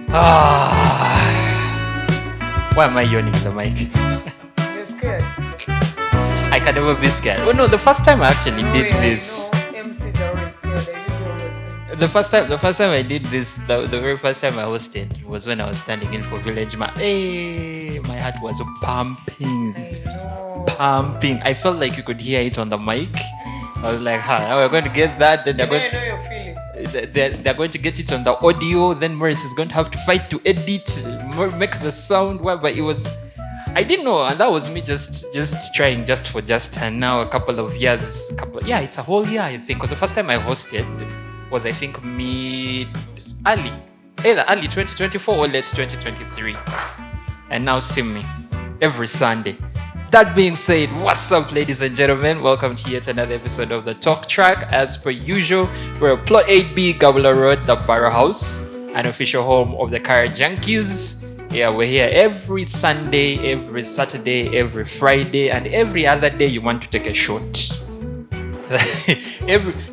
Why am I yawning in the mic? You're scared. I can never be scared. Oh no, the first time I actually did this. MCs are always scared. I didn't know what. The first time I did this, the very first time I hosted was when I was standing in for Village Hey, my heart was pumping. I know. Pumping. I felt like you could hear it on the mic. I was like, now we're going to get that. Then they're I going, know you're feeling. they're going to get it on the audio. Then Morris is going to have to fight to edit, make the sound. But it was, I didn't know, and that was me just trying and now a couple of years, it's a whole year I think. Because the first time I hosted was I think either early 2024 or late 2023, and now see me every Sunday. That being said, what's up, ladies and gentlemen? Welcome to yet another episode of the Talk Track. As per usual, we're at Plot 8B, Gabula Road, the Barra House, an official home of the Car Junkies. Yeah, we're here every Sunday, every Saturday, every Friday, and every other day you want to take a shot.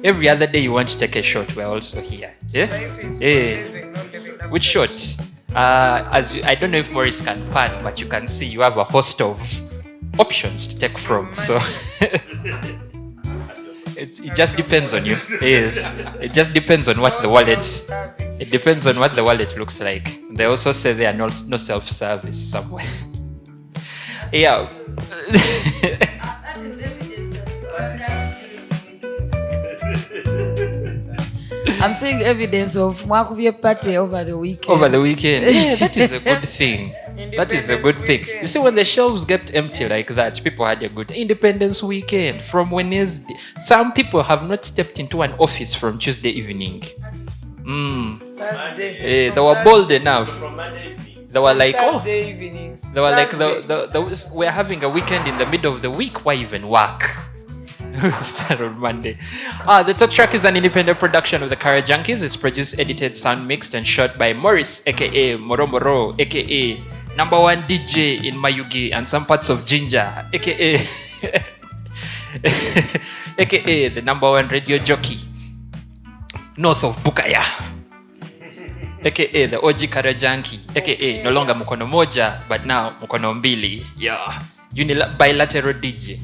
every other day you want to take a shot, we're also here. Yeah? Life is Yeah. not living up. Which shot? I don't know if Morris can pan, but you can see you have a host of options to take from. So it just depends on you. Yes, it just depends on what the wallet. It depends on what the wallet looks like. They also say there are no self-service somewhere. Yeah. That is evidence that I'm seeing evidence of Mwakuvye party over the weekend. Over the weekend. Yeah, that is a good thing. That is a good thing. You see, when the shelves get empty like that, people had a good Independence weekend from Wednesday. Some people have not stepped into an office from Tuesday evening. Thursday. They were bold enough. They were like, Thursday evening. they were like, Thursday. we're having a weekend in the middle of the week. Why even work? Start on Monday. The Talk Track is an independent production of the Car Junkies. It's produced, edited, sound mixed, and shot by Morris, aka Moromoro, aka number one DJ in Mayugi and some parts of Ginger, aka aka the number one radio jockey north of Bukaya, aka the OG Car Junkie, aka no longer Mukono Moja but now Mukono Mbili. Yeah, bilateral DJ.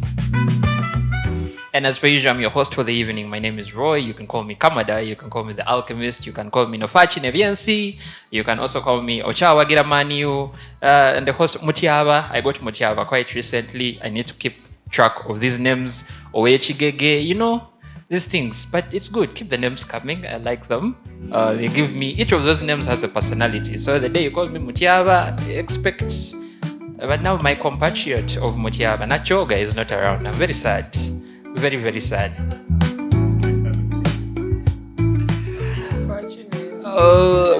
And as per usual, I'm your host for the evening. My name is Roy. You can call me Kamada. You can call me the Alchemist. You can call me Nofachi Neviansi. You can also call me Ochawa Giramaniu. And the host Mutiaba. I got Mutiaba quite recently. I need to keep track of these names. Oechigege, these things. But it's good. Keep the names coming. I like them. They give me, each of those names has a personality. So the day you call me Mutiaba, expect. But now my compatriot of Mutiaba, Nachoga, is not around. I'm very sad. Very, very sad.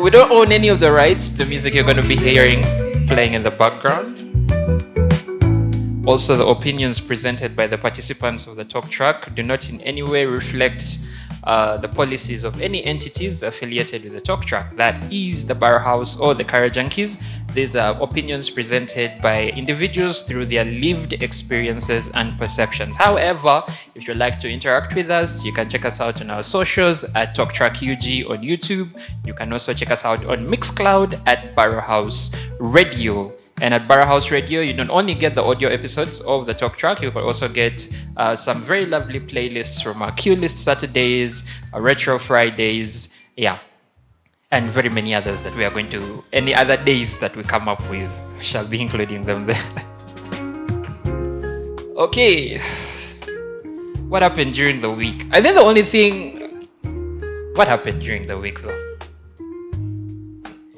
We don't own any of the rights to the music you're going to be hearing playing in the background. Also, the opinions presented by the participants of the Talk Track do not in any way reflect the policies of any entities affiliated with the Talk Track, that is the Barra House or the Car Junkies. These are opinions presented by individuals through their lived experiences and perceptions. However, if you'd like to interact with us, you can check us out on our socials at Talk Track UG on YouTube. You can also check us out on Mixcloud at Barra House Radio. And at Barra House Radio, you don't only get the audio episodes of the Talk Track, you can also get some very lovely playlists from our Q-List Saturdays, our Retro Fridays, and very many others that we are going to, any other days that we come up with, we shall be including them there. Okay. What happened during the week? I think the only thing, what happened during the week though?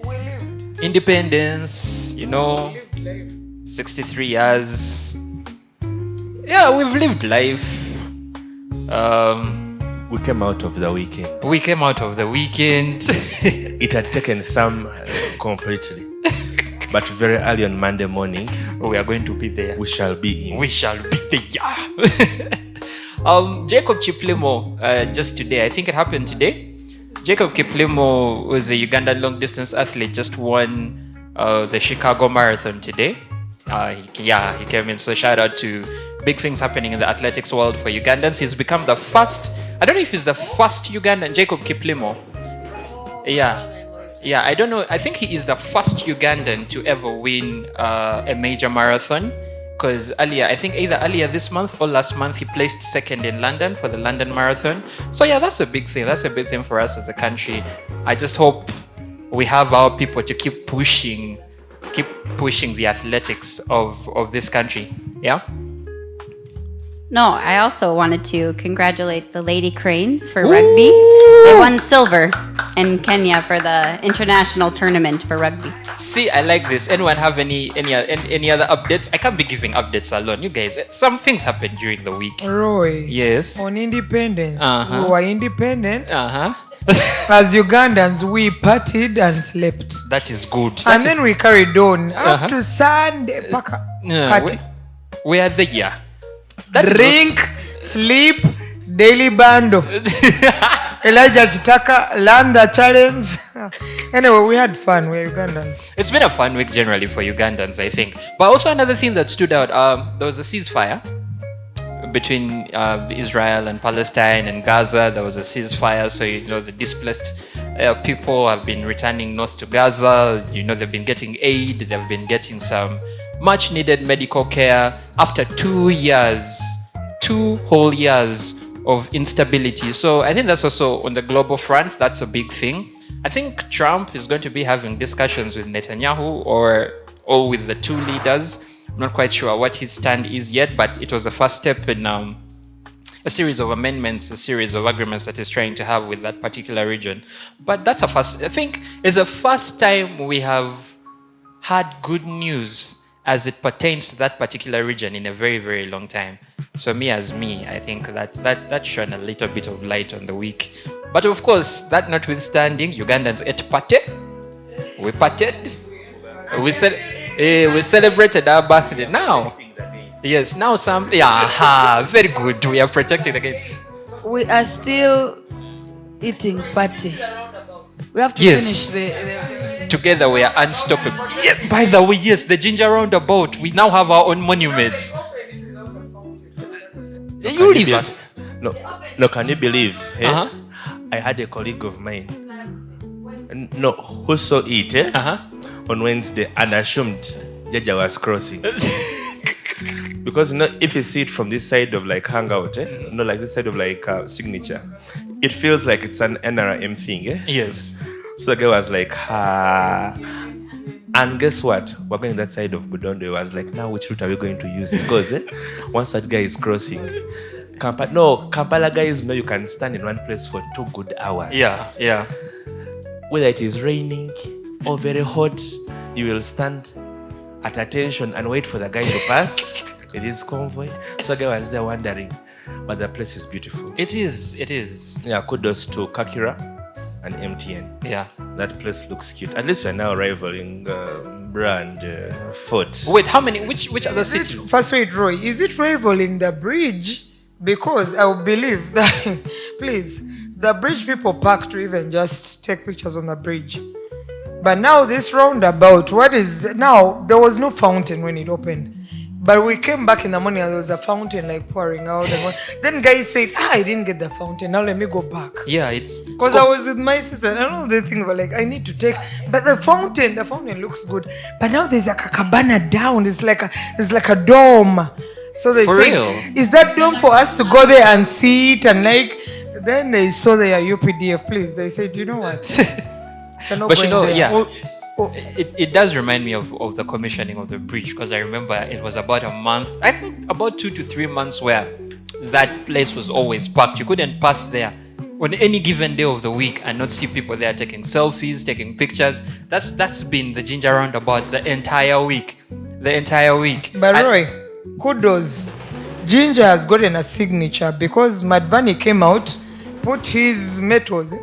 We lived. Independence, We lived life. 63 years. Yeah, we've lived life. We came out of the weekend. We came out of the weekend. It had taken some completely. But very early on Monday morning, We are going to be there. we shall be in. We shall be there. Jacob Chiplimo, just today, I think it happened today. Jacob Kiplimo was a Ugandan long distance athlete, just won the Chicago Marathon today. He came in, so shout out to big things happening in the athletics world for Ugandans. He's become the first, I don't know if he's the first Ugandan, Jacob Kiplimo. Yeah. Yeah, I don't know. I think he is the first Ugandan to ever win a major marathon. Because I think either earlier this month or last month, he placed second in London for the London Marathon. So yeah, that's a big thing. That's a big thing for us as a country. I just hope we have our people to keep pushing the athletics of this country. Yeah. No, I also wanted to congratulate the Lady Cranes for rugby. They won silver in Kenya for the international tournament for rugby. See, I like this. Anyone have any other updates? I can't be giving updates alone. You guys, some things happened during the week. Roy. Yes. On independence, Uh-huh. we were independent. Uh-huh. As Ugandans, we partied and slept. That is good. And then we carried on up Uh-huh. to Sunday. Paka. Yeah, Kati. we are there. That is Drink, sleep, daily bundle. Elijah Chitaka, learn the challenge. Anyway, we had fun. We're Ugandans. It's been a fun week generally for Ugandans, I think. But also another thing that stood out, there was a ceasefire between Israel and Palestine and Gaza. There was a ceasefire, so the displaced people have been returning north to Gaza. They've been getting aid. They've been getting some much needed medical care after 2 whole years of instability. So I think that's also on the global front. That's a big thing. I think Trump is going to be having discussions with Netanyahu or with the two leaders. I'm not quite sure what his stand is yet, but it was the first step in a series of amendments, a series of agreements that he's trying to have with that particular region. But that's I think it's the first time we have had good news as it pertains to that particular region in a very, very long time. So I think that shone a little bit of light on the week. But of course, that notwithstanding, Ugandans ate pate. We parted. We celebrated our birthday. Now, yes, now very good. We are protecting again. We are still eating party. We have to Yes. finish the Together we are unstoppable. Yes, by the way, yes, the ginger roundabout. We now have our own monuments. You leave us. No, can you believe? Eh? Uh-huh. I had a colleague of mine. Who saw it on Wednesday and assumed Jaja was crossing. Because if you see it from this side of like hangout, like this side of like signature, it feels like it's an NRM thing. Yes. So the guy was like, and guess what? We're going that side of Budondo. He was like, now which route are we going to use? Because once that guy is crossing, Kampala guys know you can stand in one place for 2 good hours. Yeah. Whether it is raining or very hot, you will stand at attention and wait for the guy to pass. It is convoy. So the guy was there wondering, but the place is beautiful. It is. Yeah, kudos to Kakira and MTN. Yeah. That place looks cute. At least we're now rivaling brand Fort. Wait, how many? Which other cities? First, wait, Roy. Is it rivaling the bridge? Because I would believe that, please, the bridge people park to even just take pictures on the bridge. But now this roundabout, there was no fountain when it opened. But we came back in the morning and there was a fountain like pouring out. Then guys said, I didn't get the fountain. Now let me go back. Yeah, it's... Because I was with my sister and all the things were like, I need to take... But the fountain looks good. But now there's a cabana down. It's like a dome. So they For said, real? is that dome for us to go there and see it? And like, then they saw their UPDF, please. They said, you know what? But there. It does remind me of the commissioning of the bridge, because I remember it was about a month, I think about 2 to 3 months, where that place was always packed. You couldn't pass there on any given day of the week and not see people there taking selfies, taking pictures. That's been the ginger roundabout the entire week. But Roy, kudos. Ginger has gotten a signature because Madvani came out, put his metals.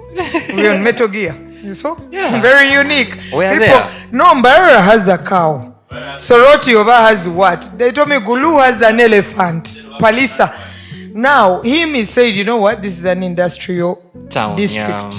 We're on Metal Gear. You saw? Yeah. Very unique. We are there. No, Mbarara has a cow. Soroti Oba has what? They told me Gulu has an elephant. Palisa. Now, he said, you know what? This is an industrial Town, district.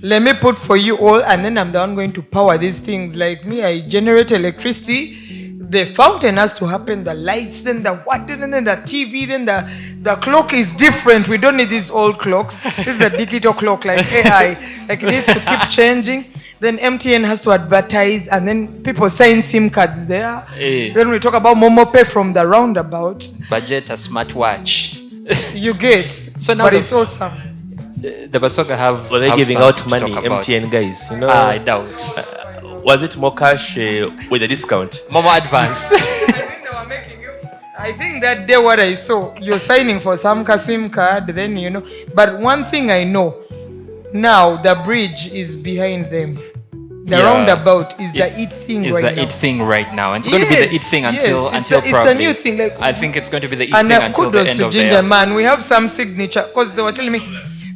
Let me put for you all, and then I'm the one going to power these things. Like me, I generate electricity. the fountain has to happen, the lights, then the water, and then the TV, then the clock is different. We don't need these old clocks. This is a digital clock like AI. Like it needs to keep changing. Then MTN has to advertise, and then people sign SIM cards there. Then we talk about Momope from the roundabout. Budget a smartwatch. You get. So now but the- it's awesome. The Basoga have. Were they have giving something out to money, talk about. MTN guys? You know, I doubt. was it more cash with a discount? Momo advance. I think that day what I saw, you're signing for some SIM card, then you know. But one thing I know, now the bridge is behind them. The Yeah. roundabout is the it thing Is right the now. it thing right now. And it's going to be the it Yes, thing yes, until it's until a probably. new thing, like- I think it's going to be the it And thing until the kudos end to of the Ginger year. Man. We have some signature because they were telling me,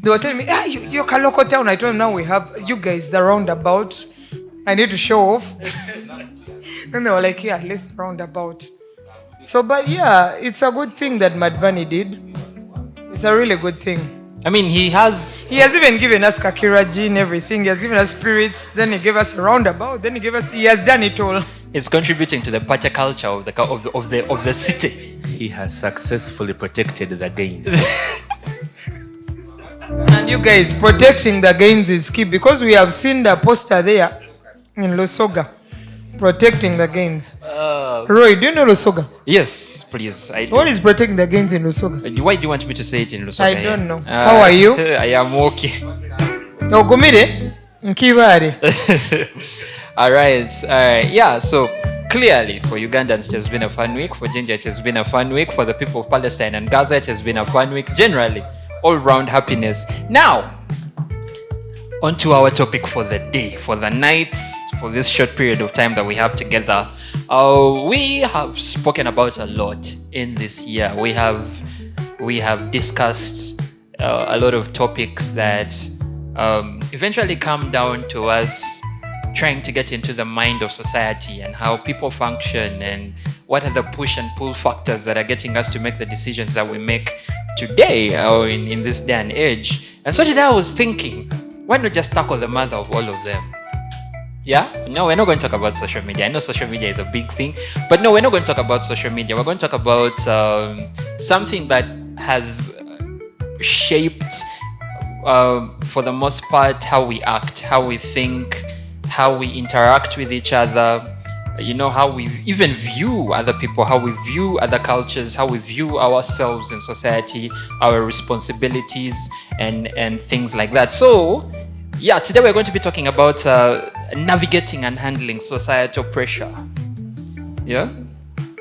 you're Kaloko town. I told them now we have you guys the roundabout. I need to show off. Then they were like, yeah, let's the roundabout. So, but yeah, it's a good thing that Madvani did. It's a really good thing. I mean, he has. He has even given us Kakiraji and everything. He has given us spirits. Then he gave us a roundabout. Then he has done it all. It's contributing to the party culture of the city. He has successfully protected the gains. And you guys, protecting the gains is key because we have seen the poster there in Lusoga. Protecting the gains. Roy, do you know Lusoga? Yes, please. I do. What is protecting the gains in Lusoga? Why do you want me to say it in Lusoga? I here? don't know. How are you? I am okay. Ogumire? Nkibare? All right. Yeah, so clearly for Ugandans, it has been a fun week. For Ginger, it has been a fun week. For the people of Palestine and Gaza, it has been a fun week. Generally, all-round happiness. Now, on to our topic for the day, for the night, for this short period of time that we have together. We have spoken about a lot in this year. We have discussed a lot of topics that eventually come down to us trying to get into the mind of society and how people function and what are the push and pull factors that are getting us to make the decisions that we make today or in this day and age. And so today I was thinking, why not just tackle the mother of all of them? Yeah? No, we're not going to talk about social media. I know social media is a big thing, but no, we're not going to talk about social media. We're going to talk about something that has shaped, for the most part, how we act, how we think, how we interact with each other, you know, how we even view other people, how we view other cultures, how we view ourselves in society, our responsibilities, and things like that. So, yeah, today we're going to be talking about navigating and handling societal pressure. Yeah?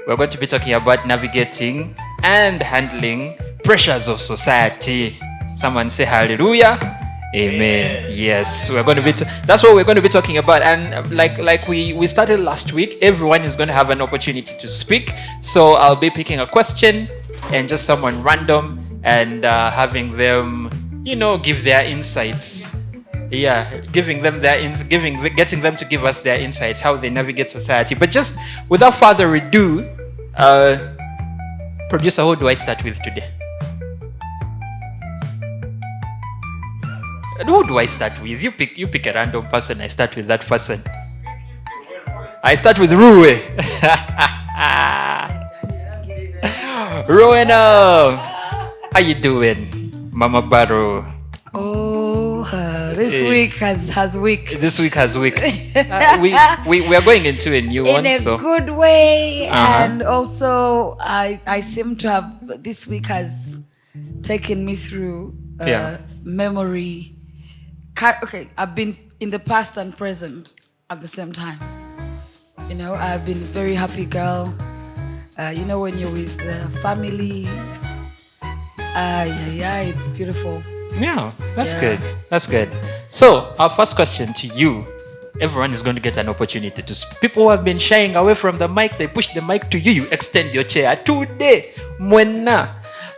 We're going to be talking about navigating and handling pressures of society. Someone say hallelujah. Amen. Yes, we're going to be. That's what we're going to be talking about. And like we started last week, everyone is going to have an opportunity to speak. So I'll be picking a question and just someone random and having them, you know, give their insights. Yeah, getting them to give us their insights, how they navigate society. But just without further ado, producer, who do I start with today? Who do I start with? You pick a random person. I start with that person. I start with Rue. Rowena, how you doing, Mama Baro? Oh, this week has week. This week has wicked. We are going into a new In one, a so good way, Uh-huh. and also I seem to have this week has taken me through Yeah. memory. Okay, I've been in the past and present at the same time. You know, I've been a very happy girl. You know, when you're with family, yeah, it's beautiful. yeah, that's Yeah. good. That's good. So our first question to you. Everyone is going to get an opportunity to speak. People who have been shying away from the mic, they push the mic to you. You extend your chair today. Mwena.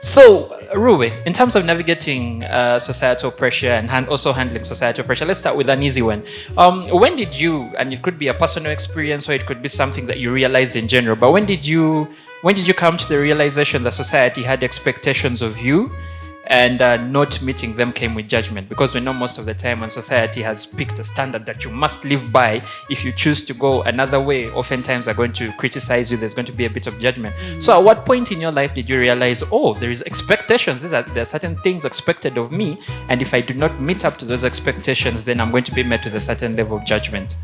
So, Rue, in terms of navigating societal pressure and also handling societal pressure, let's start with an easy one. When did you, and it could be a personal experience or it could be something that you realized in general, but when did you come to the realization that society had expectations of you and not meeting them came with judgment, because we know most of the time when society has picked a standard that you must live by, if you choose to go another way, oftentimes they're going to criticize you. There's going to be a bit of judgment. So at what point in your life did you realize, oh, there is expectations, there are certain things expected of me, and if I do not meet up to those expectations, then I'm going to be met with a certain level of judgment?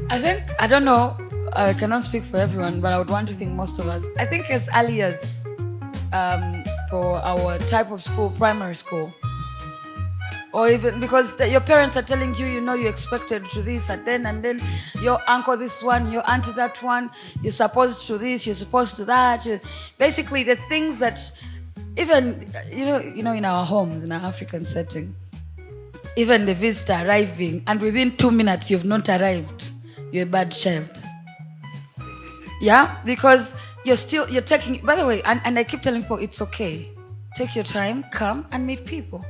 I don't know, I cannot speak for everyone, but I would want to think most of us, I think as early as for our type of school, primary school, or even because your parents are telling you, you know, you're expected to this and then your uncle this one, your auntie that one, you're supposed to this, you're supposed to that. Basically, the things that even, you know, in our homes, in our African setting, even the visitor arriving and within 2 minutes you've not arrived, you're a bad child. Yeah, because you're taking, by the way, and I keep telling people, it's okay. Take your time, come and meet people.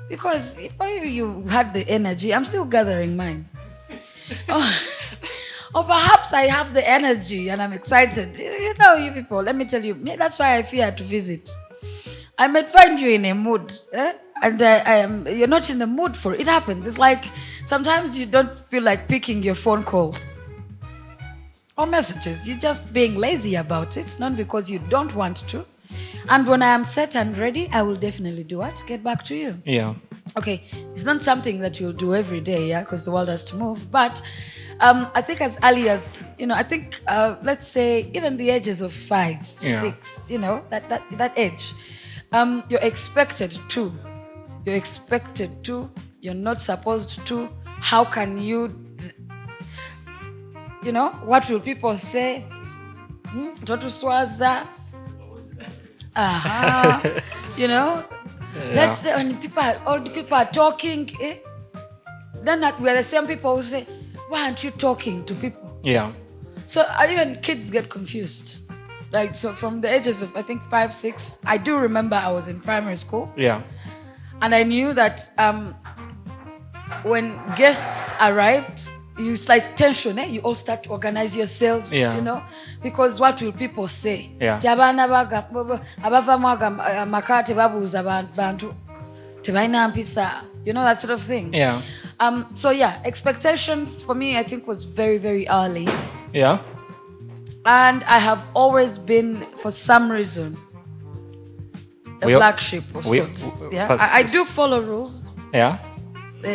Because if you had the energy, I'm still gathering mine. Or perhaps I have the energy and I'm excited. You know, you people, let me tell you, that's why I fear to visit. I might find you in a mood, and you're not in the mood for it. It happens. It's like sometimes you don't feel like picking your phone calls or messages. You're just being lazy about it, not because you don't want to. And when I am set and ready, I will definitely do what? Get back to you. Yeah. Okay, it's not something that you'll do every day, yeah, because the world has to move. But I think as early as, you know, I think, let's say, even the ages of 5, 6, you know, that age, you're expected to. You're expected to. You're not supposed to. How can you, you know, what will people say? Totuswaza. You know, when old people are talking, then we're the same people who say, why aren't you talking to people? Yeah. So even kids get confused. Like, so from the ages of, I think, 5, 6, I do remember I was in primary school. Yeah. And I knew that when guests arrived, it's like tension, you all start to organize yourselves, you know, because what will people say? Yeah. You know, that sort of thing. Yeah. So yeah, expectations for me, I think, was very, very early. Yeah. And I have always been, for some reason, a black sheep of sorts. Yeah, I do follow rules. Yeah.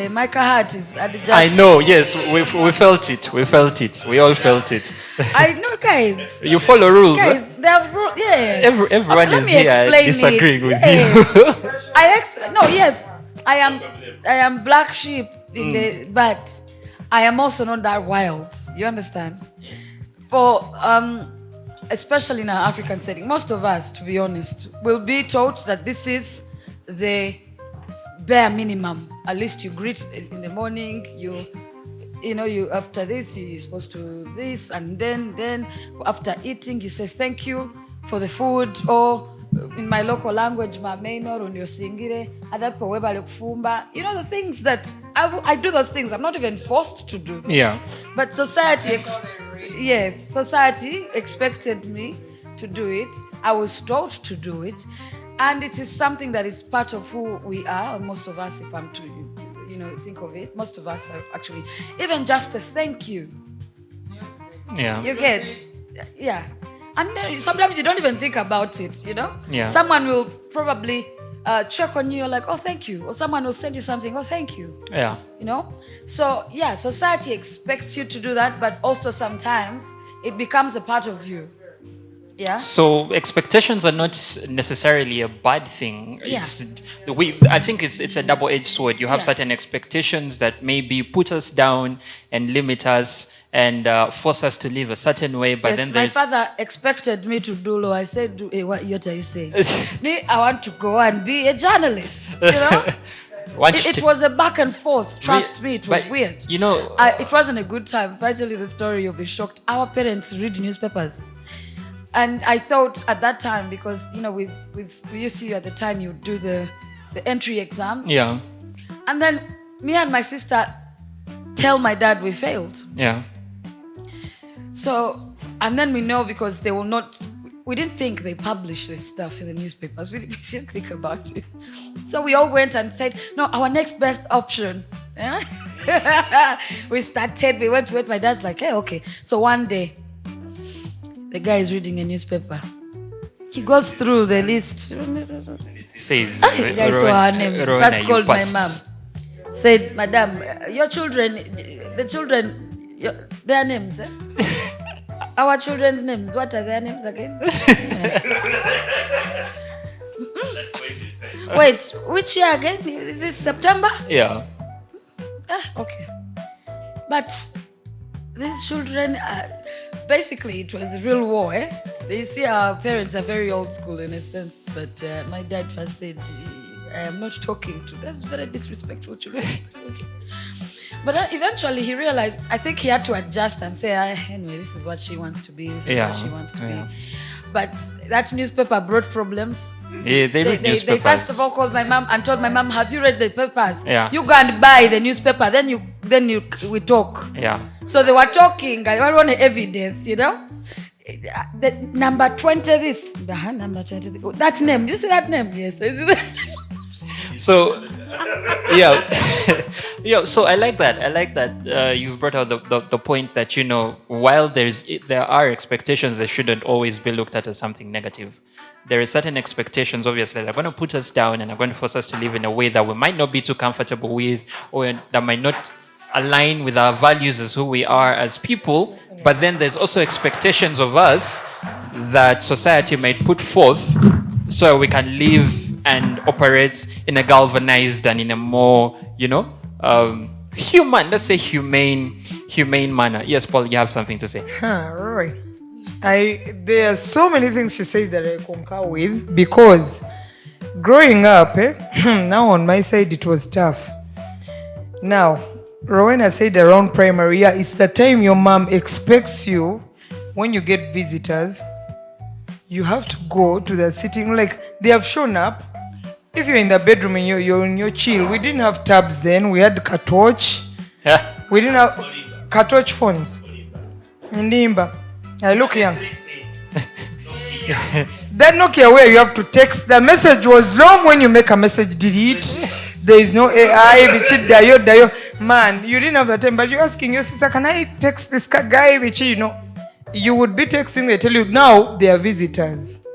Micah Hart is at the just. I know, yes, we felt it. We felt it. We all felt it. I know, guys. You follow rules. Guys, there are rules. Yeah. Everyone is here disagreeing with you. No, yes. I am black sheep in the, but I am also not that wild. You understand? For especially in our African setting, most of us, to be honest, will be taught that this is the bare minimum. At least you greet in the morning, you know, you after this you're supposed to do this, and then after eating you say thank you for the food, or in my local language, mameno runyosingire, other people webale kufumba. You know, the things that I do those things. I'm not even forced to do them. Yeah. But society expected me to do it. I was taught to do it. And it is something that is part of who we are, most of us, if I'm to, you know, think of it. Most of us are actually, even just a thank you. Yeah. You get, yeah. And then sometimes you don't even think about it, you know? Yeah. Someone will probably check on you, like, oh, thank you. Or someone will send you something, oh, thank you. Yeah. You know? So, yeah, society expects you to do that, but also sometimes it becomes a part of you. Yeah. So expectations are not necessarily a bad thing. Yeah. I think it's a double-edged sword. You have certain expectations that maybe put us down and limit us and force us to live a certain way. But then my father expected me to do law. I said, hey, what are you saying? Me, I want to go and be a journalist. You know. It was a back and forth. Trust me, it was weird. You know, it wasn't a good time. If I tell you the story, you'll be shocked. Our parents read newspapers. And I thought at that time, because, you know, with UCU at the time, you do the entry exams. Yeah. And then me and my sister tell my dad we failed. Yeah. So, and then we know because they will not, we didn't think they publish this stuff in the newspapers. We didn't think about it. So we all went and said, no, our next best option. Yeah? We went to it. My dad's like, hey, okay. So one day, the guy is reading a newspaper. He goes through the list. Says, The guy saw her names. Rowena, First you called my passed. mom. Said, Madam, your children, the children, their names, eh? Our children's names, what are their names again? Wait, which year again? Is this September? Yeah. Okay. But these children, basically, it was a real war. Eh? You see, our parents are very old school in a sense. But my dad first said, I am not talking to. That's very disrespectful children. Okay. But eventually he realized, I think he had to adjust and say, anyway, this is what she wants to be. This is what she wants to be. But that newspaper brought problems. Yeah, they read newspapers. They first of all called my mom and told my mom, have you read the papers? Yeah. You go and buy the newspaper, then we talk. Yeah. So they were talking, I want evidence, you know? The number 20 this. Number 20 this. That name, do you see that name? Yes. So, yeah. Yeah, so I like that. You've brought out the point that, you know, while there are expectations that shouldn't always be looked at as something negative. There are certain expectations, obviously, that are going to put us down and are going to force us to live in a way that we might not be too comfortable with, or that might not align with our values as who we are as people. But then there's also expectations of us that society might put forth so we can live and operate in a galvanized and in a more, you know, human, let's say humane manner. Yes, Paul, you have something to say. Right. There are so many things she says that I concur with, because growing up, now on my side it was tough. Now, Rowena said around primary, it's the time your mom expects you, when you get visitors, you have to go to the sitting room. Like, they have shown up. If you're in the bedroom and you're in your chill, we didn't have tabs then. We had cartouche. Yeah. We didn't have cartouche phones. Ndimba. I look young. That Nokia where you have to text. The message was long. When you make a message, delete. There is no AI. Dayo. Man, you didn't have the time. But you're asking your sister, can I text this guy? You know, you would be texting. They tell you, now they are visitors.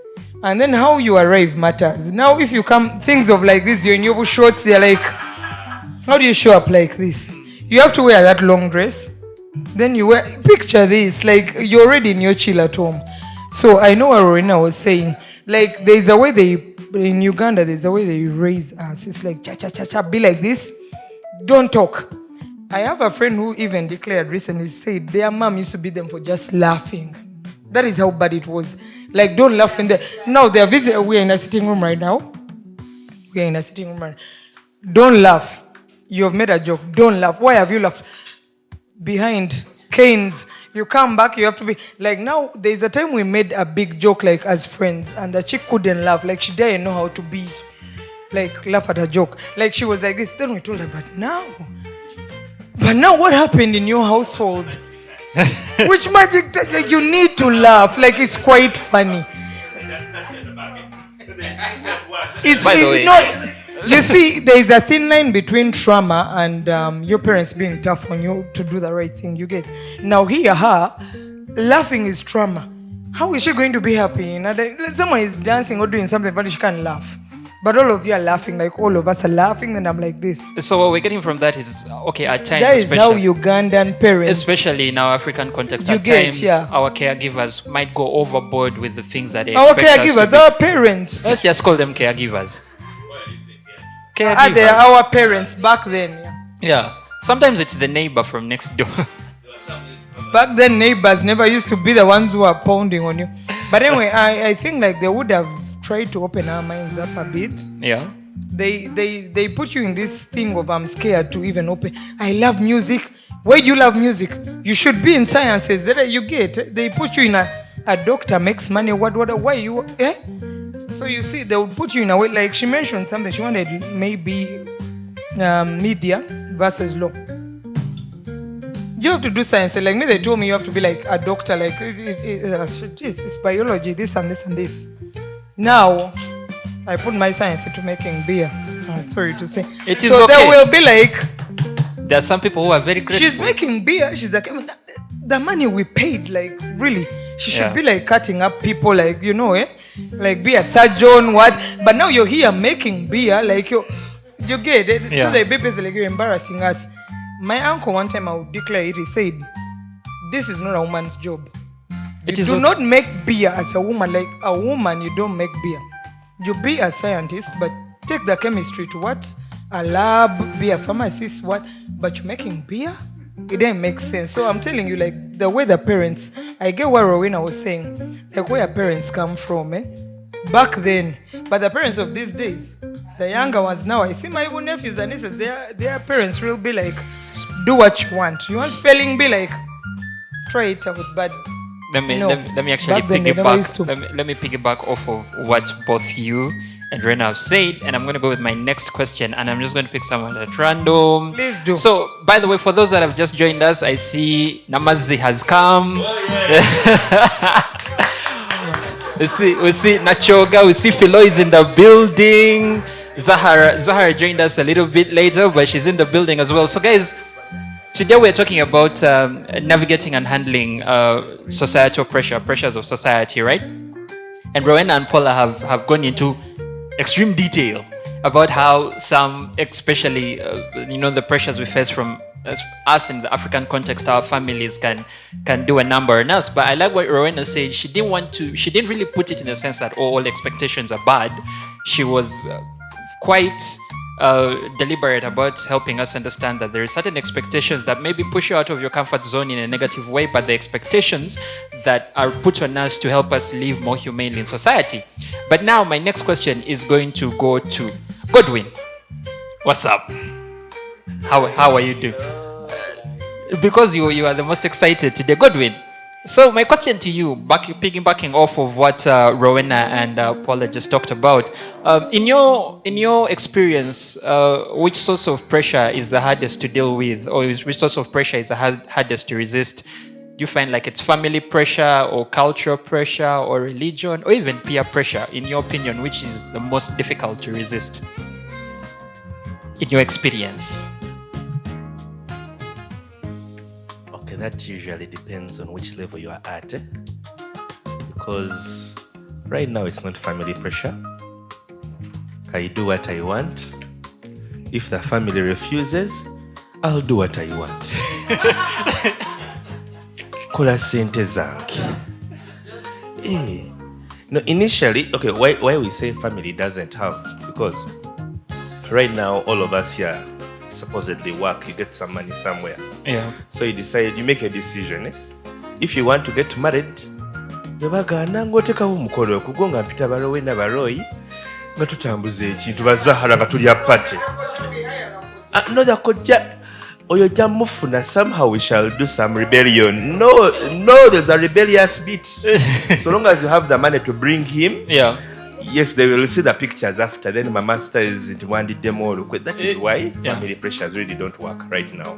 And then how you arrive matters. Now, if you come, things of like this, you're in your shorts, they're like, how do you show up like this? You have to wear that long dress. Then you wear, picture this, like you're already in your chill at home. So I know what Rowena was saying. Like, there's a way in Uganda, there's a way they raise us. It's like, cha-cha-cha-cha, be like this. Don't talk. I have a friend who even declared recently, said their mom used to beat them for just laughing. That is how bad it was. Like, don't laugh in there. Now they are visiting. We are in a sitting room right now. Don't laugh. You have made a joke. Don't laugh. Why have you laughed? Behind canes. You come back, you have to be like, now there's a time we made a big joke like as friends, and the chick couldn't laugh. Like, she didn't know how to be like laugh at a joke. Like, she was like this. Then we told her, but now what happened in your household? Which magic like, you need to laugh. Like, it's quite funny. You see, there is a thin line between trauma and your parents being tough on you to do the right thing. You get. Now here, laughing is trauma. How is she going to be happy? Someone is dancing or doing something, but she can't laugh. But all of you are laughing, like all of us are laughing, and I'm like this. So what we're getting from that is, okay, at times, that is how Ugandan parents, especially in our African context, at times our caregivers might go overboard with the things that they expect us to be. Our parents. Let's just call them caregivers. They are our parents back then. Yeah. Sometimes it's the neighbor from next door. Back then, neighbors never used to be the ones who are pounding on you. But anyway, I think like they would have tried to open our minds up a bit. Yeah. They put you in this thing of I'm scared to even open. I love music. Why do you love music? You should be in sciences. That you get. They put you in a doctor makes money. What? Why you? So you see, they would put you in a way, like she mentioned something. She wanted maybe media versus law. You have to do science. Like me, they told me you have to be like a doctor. Like it's biology, this and this and this. Now, I put my science into making beer. I'm sorry to say. It is so okay. there will be like, There are some people who are very grateful. she's making beer. She's like, I mean, the money we paid, like really, she should Yeah. be like cutting up people, like like be a surgeon, what? But now you're here making beer, like you get it. Yeah. So the baby is like you're embarrassing us. My uncle one time I would declare it. He said, "This is not a woman's job. It You is do okay. not make beer as a woman. Like a woman, you don't make beer. You be a scientist, but take the chemistry to what? A lab, be a pharmacist, what? But you're making beer? It didn't make sense. So I'm telling you, like the way the parents, I get what Rowena was saying, like where parents come from, back then. But the parents of these days, the younger ones now, I see my own nephews and nieces, their parents will be like, do what you want. You want spelling bee, like, try it out, but Let me no. let me actually Back then they never used to. piggyback. Let me piggyback off of what both you and Rena have said, and I'm going to go with my next question, and I'm just going to pick someone at random. Please do. So, by the way, for those that have just joined us, I see Namazi has come. we see Nachoga, we see Philo is in the building. Zahara joined us a little bit later, but she's in the building as well. So, guys, today we're talking about navigating and handling societal pressures of society, right? And Rowena and Paula have gone into extreme detail about how some, especially the pressures we face from us in the African context, our families can do a number on us. But I like what Rowena said. She didn't really put it in the sense that all expectations are bad. She was quite deliberate about helping us understand that there are certain expectations that maybe push you out of your comfort zone in a negative way, but the expectations that are put on us to help us live more humanely in society. But now my next question is going to go to Godwin. What's up? How are you doing? Because you are the most excited today, Godwin. So my question to you, piggybacking off of what Rowena and Paula just talked about, in your experience, which source of pressure is the hardest to deal with, or which source of pressure is the hardest to resist? Do you find like it's family pressure, or cultural pressure, or religion, or even peer pressure? In your opinion, which is the most difficult to resist? In your experience. That usually depends on which level you are at, because right now it's not family pressure. I do what I want. If the family refuses, I'll do what I want. Kola sente zange. No, initially, okay, why we say family doesn't have, because right now all of us here supposedly work, you get some money somewhere. Yeah. So you decide, you make a decision. If you want to get married, nebagana ngotekawo omukolo okugo nga mpita balowe na baroyi nga tutambuza ekintu bazahara nga tuli apate. No, oyo jja mufuna, somehow we shall do some rebellion. No, there's a rebellious bit. So long as you have the money to bring him, Yeah. yes, they will see the pictures after. Then my master is wanted them all. That is why family pressures really don't work right now.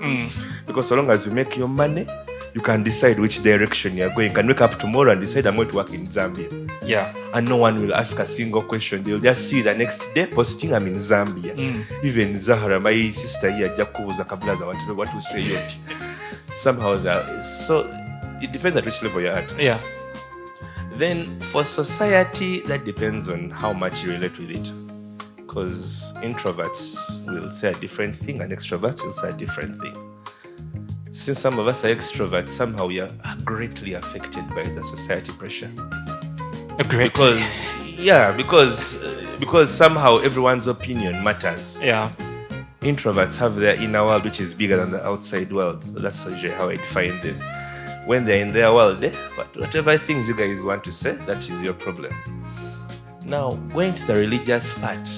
Because so long as you make your money, you can decide which direction you're going. You can wake up tomorrow and decide I'm going to work in Zambia. Yeah. And no one will ask a single question. They'll just see the next day posting I'm in Zambia. Even Zahara, my sister here, Jakubuza Kablaza, what to say yet. Somehow so it depends at which level you're at. Yeah. Then for society, that depends on how much you relate with it. Because introverts will say a different thing and extroverts will say a different thing. Since some of us are extroverts, somehow we are greatly affected by the society pressure. Great. Because somehow everyone's opinion matters. Yeah. Introverts have their inner world, which is bigger than the outside world. That's usually how I define them. When they're in their world, whatever things you guys want to say, that is your problem. Now, going to the religious part,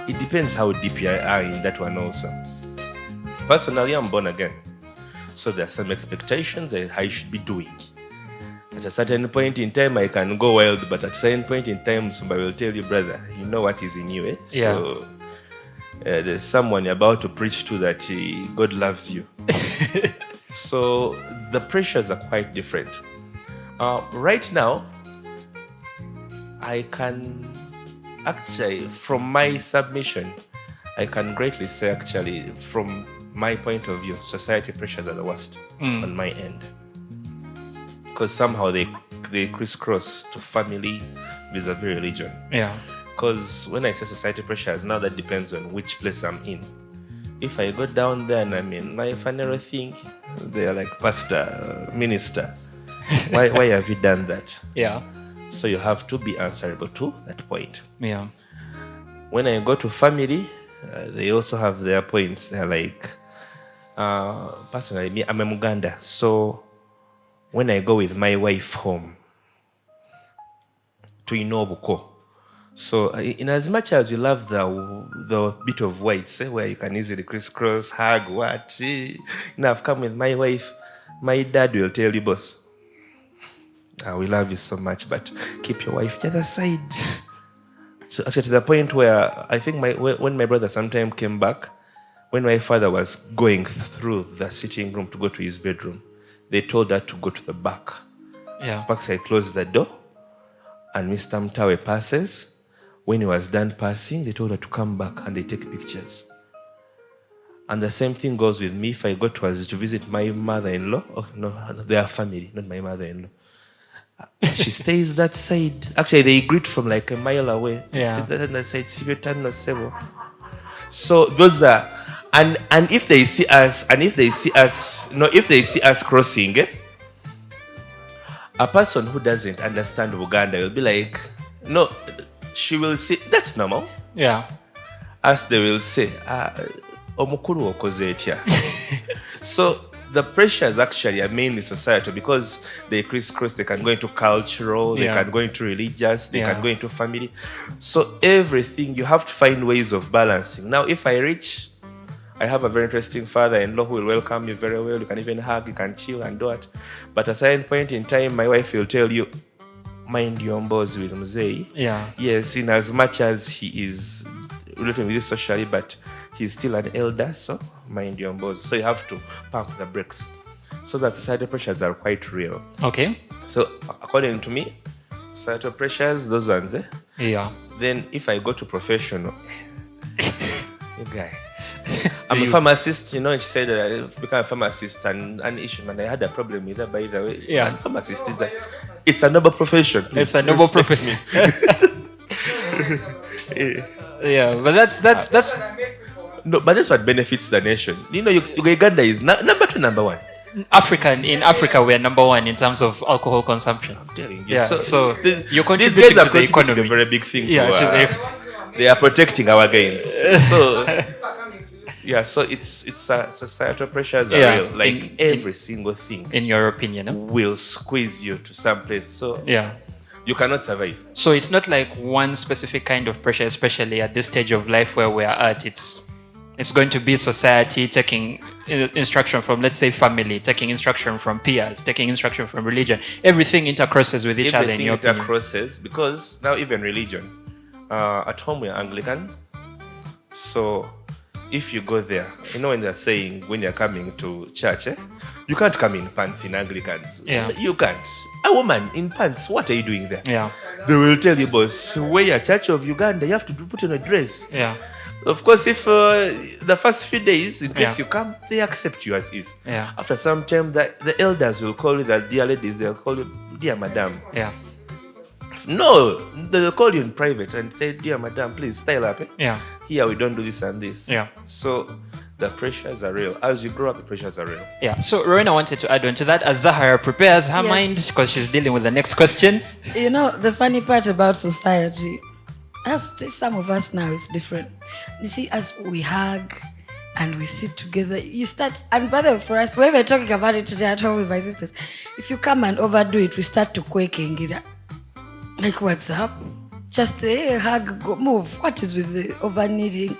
it depends how deep you are in that one also. Personally, I'm born again. So there are some expectations and I should be doing. At a certain point in time, I can go wild, but at a certain point in time, somebody will tell you, brother, you know what is in you, eh? Yeah. So there's someone you're about to preach to that God loves you. So the pressures are quite different. Right now, I can actually, from my submission, I can greatly say actually, from my point of view, society pressures are the worst on my end. Because somehow they crisscross to family vis-a-vis religion. Yeah. Because when I say society pressures, now that depends on which place I'm in. If I go down there and I'm in my funeral thing, they're like, pastor, minister, why have you done that? Yeah. So you have to be answerable to that point. Yeah. When I go to family, they also have their points. They're like, personally, me, I'm a Muganda. So when I go with my wife home to Inobuko, so in as much as you love the bit of whites, where you can easily crisscross, hug, what, I've come with my wife, my dad will tell you, boss, we love you so much, but keep your wife to the other side. So actually to the point where I think when my brother sometime came back, when my father was going through the sitting room to go to his bedroom, they told her to go to the back. Yeah. Backside closed the door, and Mr. Mtawe passes. When he was done passing, they told her to come back and they take pictures. And the same thing goes with me if I go to visit my mother-in-law. Oh, no, their family, not my mother-in-law. She stays that side. Actually, they greet from like a mile away. Yeah. Sit that side, so those are, and if they see us, if they see us crossing, a person who doesn't understand Uganda will be like, no, she will say, that's normal. Yeah. As they will say, omukuru okoze etya. So the pressures actually are mainly societal because they crisscross. They can go into cultural, they can go into religious, they can go into family. So everything, you have to find ways of balancing. Now, if I have a very interesting father-in-law who will welcome you very well. You can even hug, you can chill and do it. But at a certain point in time, my wife will tell you, mind your boss with Mzee. Yeah. Yes, in as much as he is relating with you socially, but he's still an elder, so mind your boss. So you have to pump the brakes. So that societal pressures are quite real. Okay. So according to me, societal pressures, those ones, Yeah. Then if I go to professional, you guy. I'm a pharmacist, and she said that I've become a pharmacist and an issue, and I had a problem with that, by the way. Yeah. And pharmacist it's a noble profession. Please. It's a noble Respect profession. Yeah, but that's No, but that's what benefits the nation. Uganda is number 2, number 1. In Africa, we are number 1 in terms of alcohol consumption. I'm telling you. Yeah, so you're these contributing guys are to the contributing economy. a very big thing. Yeah, They are protecting our gains. So yeah, so it's societal pressures are real. Like every single thing, in your opinion, will squeeze you to some place. So yeah. you cannot survive. So it's not like one specific kind of pressure, especially at this stage of life where we are at. It's going to be society taking instruction from, let's say, family, taking instruction from peers, taking instruction from religion. Everything intercrosses with each other, in your opinion. Everything intercrosses, because now even religion. At home we are Anglican. So if you go there, when they're saying when you're coming to church, you can't come in pants in Anglicans. Yeah. You can't. A woman in pants, what are you doing there? Yeah. They will tell you, boss, we're a Church of Uganda, you have to put on a dress. Yeah. Of course, if the first few days, in case you come, they accept you as is. Yeah. After some time, the elders will call you, the dear ladies, they'll call you, dear madam. Yeah. No, they'll call you in private and say, dear madam, please style up. Yeah. Here we don't do this and this. Yeah. So the pressures are real. As you grow up, the pressures are real. Yeah. So Rowena wanted to add on to that as Zahara prepares her Yes. mind because she's dealing with the next question. The funny part about society, some of us now, it's different. You see, as we hug and we sit together, you start, and by the way, for us, we were talking about it today at home with my sisters. If you come and overdo it, we start to quaking it. Like, what's up? Just hug, go, move. What is with the over kneading?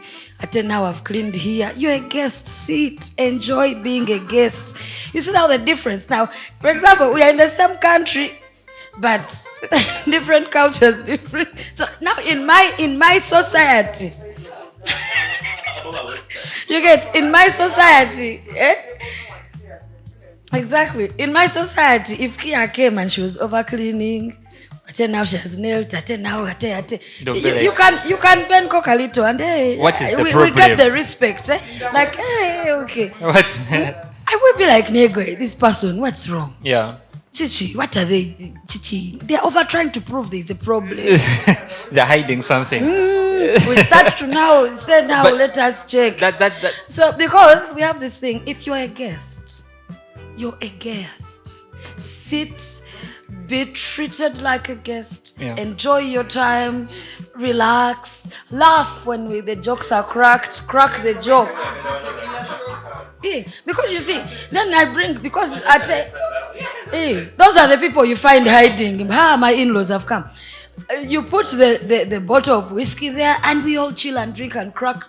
Now I've cleaned here. You're a guest. Sit. Enjoy being a guest. You see now the difference. Now, for example, we are in the same country, but different cultures, different. So now in my society, you get, in my society, Exactly. In my society, if Kia came and she was over cleaning, now she has nailed now Don't be you like- can bend Coca-Lito and hey, What is the we problem? get the respect. Like, hey, okay. What? I will be like, Nego, this person, what's wrong? Yeah. Chichi, what are they? Chichi, they're over trying to prove there's a problem. They're hiding something. We start to now say now But let us check. That So because we have this thing, if you're a guest, you're a guest. Sit, be treated like a guest. Yeah. Enjoy your time, relax, laugh when the jokes are cracked. Crack the joke. Yeah, because you see, then I bring because those are the people you find hiding. My in-laws have come. You put the bottle of whiskey there, and we all chill and drink and crack.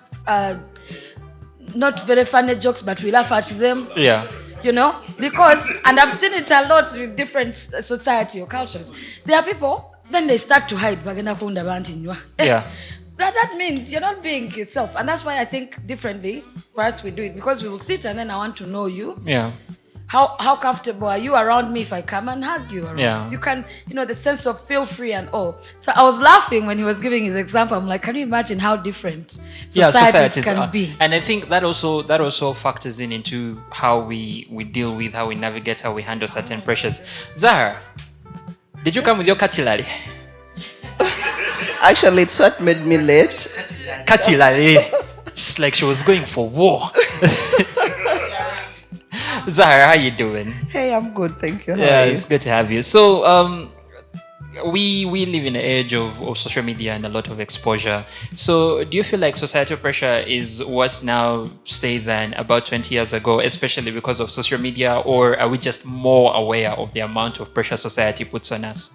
Not very funny jokes, but we laugh at them. yeah. You know, because, and I've seen it a lot with different society or cultures. There are people, then they start to hide. Yeah. But that means you're not being yourself. And that's why I think differently for us we do it. Because we will sit and then I want to know you. Yeah. How comfortable are you around me if I come and hug you around? Yeah. You can, the sense of feel free and all. So I was laughing when he was giving his example. I'm like, can you imagine how different societies can be? And I think that also factors into how we deal with, how we navigate, how we handle certain pressures. Zahra, did you come with your katilali? Actually, it's what made me late. Katilali. Just like she was going for war. Zahra, how you doing? Hey, I'm good, thank you. How Yeah, are you? it's good to have you. So, we live in an age of social media and a lot of exposure. So, do you feel like societal pressure is worse now, say, than about 20 years ago, especially because of social media, or are we just more aware of the amount of pressure society puts on us?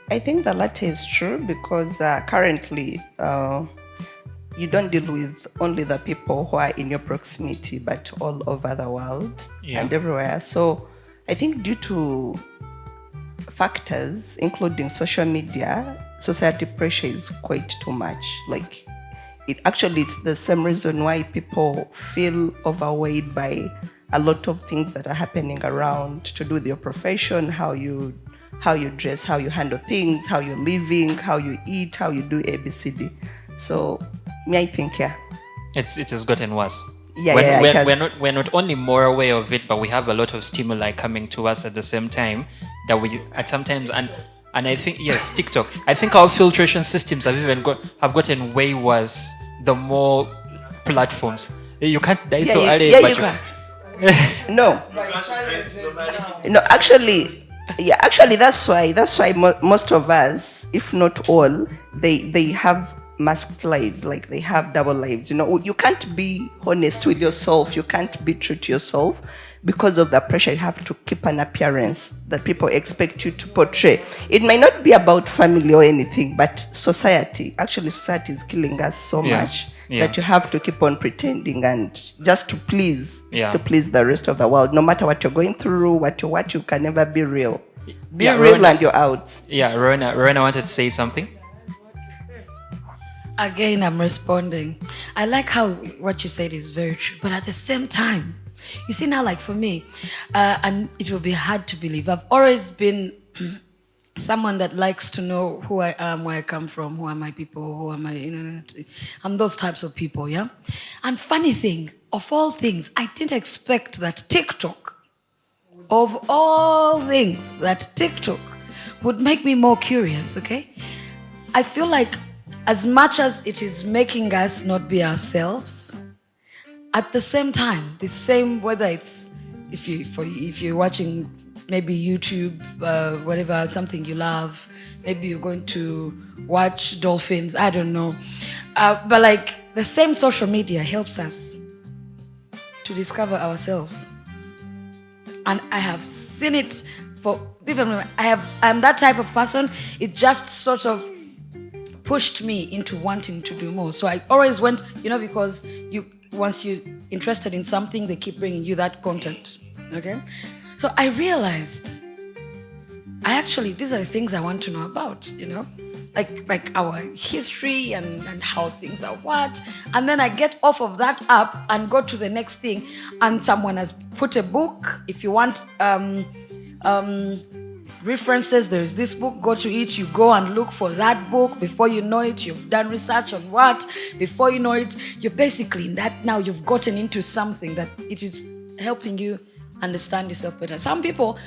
I think the latter is true because currently you don't deal with only the people who are in your proximity, but all over the world and everywhere. So I think due to factors, including social media, society pressure is quite too much. Like it's the same reason why people feel overweighted by a lot of things that are happening around to do with your profession, how you dress, how you handle things, how you're living, how you eat, how you do ABCD. So, I think, yeah. It has gotten worse. Yeah, it has. We're not only more aware of it, but we have a lot of stimuli coming to us at the same time that we at sometimes and I think yes, TikTok. I think our filtration systems have gotten way worse the more platforms. You can't die so early, yeah, but you can. No, actually, that's why most of us, if not all, they have masked lives, like they have double lives. You can't be honest with yourself, you can't be true to yourself because of the pressure. You have to keep an appearance that people expect you to portray. It might not be about family or anything, but society is killing us so much that you have to keep on pretending and just to please the rest of the world. No matter what you're going through, what you can never be real. Be real, Rona, and you're out. Yeah, Rona wanted to say something. Again, I'm responding. I like how what you said is very true, but at the same time, you see now, like for me, and it will be hard to believe. I've always been someone that likes to know who I am, where I come from, who are my people, who are my, I'm those types of people, yeah? And funny thing, of all things, I didn't expect that TikTok, of all things, that TikTok would make me more curious, okay? I feel like as much as it is making us not be ourselves, at the same time, the same, whether it's, if you're watching maybe YouTube, whatever, something you love, maybe you're going to watch dolphins, I don't know. But like the same social media helps us to discover ourselves. And I have seen it even when I'm that type of person, it just sort of pushed me into wanting to do more. So I always went, because once you're interested in something, they keep bringing you that content, okay? So I realized these are the things I want to know about, like our history and how things are what. And then I get off of that app and go to the next thing, and someone has put a book. If you want references, there's this book, go to it, you go and look for that book. Before you know it, you've done research on what. Before you know it, you're basically in that. Now you've gotten into something that it is helping you understand yourself better. Some people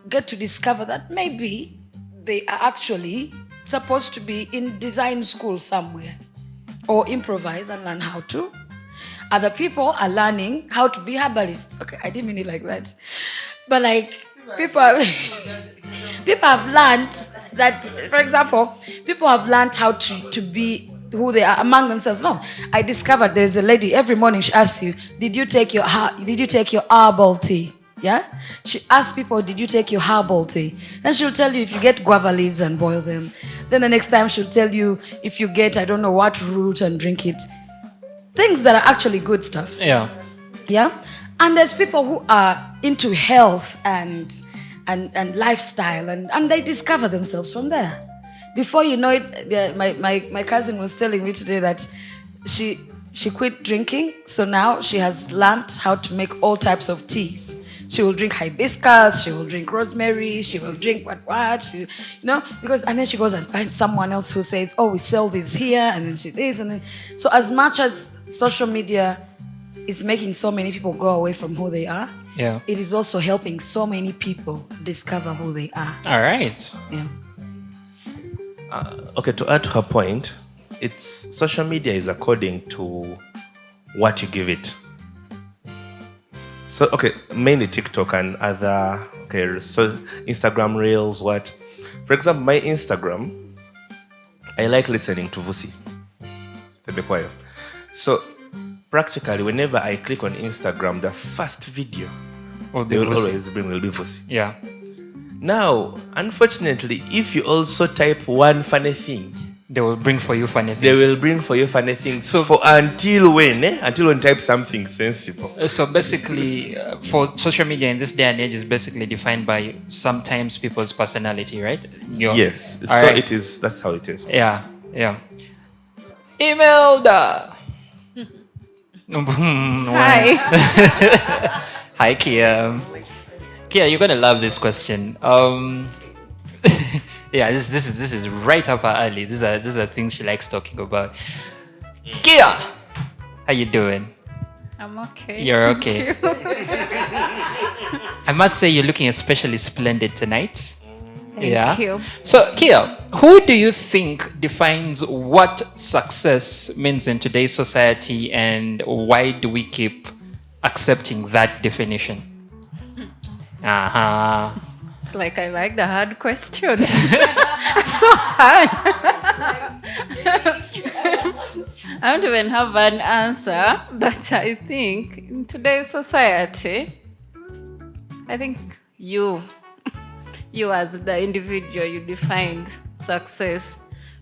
get to discover that maybe they are actually supposed to be in design school somewhere, or improvise and learn how to. Other people are learning how to be herbalists. Okay, I didn't mean it like that, but like people have learned that, for example, people have learned how to be who they are among themselves. No, I discovered there's a lady every morning. She asks you, "Did you take your herbal tea?" Yeah, she asks people, "Did you take your herbal tea?" Then she'll tell you if you get guava leaves and boil them. Then the next time she'll tell you if you get I don't know what root and drink it. Things that are actually good stuff. Yeah. Yeah, and there's people who are into health and lifestyle, and they discover themselves from there. Before you know it, my cousin was telling me today that she quit drinking, so now she has learned how to make all types of teas. She will drink hibiscus, she will drink rosemary, she will drink what, because, and then she goes and finds someone else who says, "Oh, we sell this here," and then she this, and then. So as much as social media is making so many people go away from who they are, Yeah. it is also helping so many people discover who they are. All right. Yeah. Okay, to add to her point, it's social media is according to what you give it. So, okay, mainly TikTok and other, so Instagram Reels, what. For example, my Instagram, I like listening to Vusi, Thebekwayo. So, practically, whenever I click on Instagram, the first video they will always bring will be Vusi. Yeah. Now, unfortunately, if you also type one funny thing, They will bring for you funny things. they will bring for you funny things. So- So until when type something sensible. So basically, for social media in this day and age is basically defined by sometimes people's personality, right? Yes. All So right. it is. That's how it is. Yeah, yeah. Imelda. Hi. Hi, Kia. Kia, you're gonna love this question. Yeah, this is right up her alley. These are things she likes talking about. Kia, how you doing? I'm okay. You're okay. I must say you're looking especially splendid tonight. Thank you. So, Kia, who do you think defines what success means in today's society, and why do we keep accepting that definition? It's like I like the hard questions. So hard. I don't even have an answer, but I think in today's society, I think you as the individual, you defined success.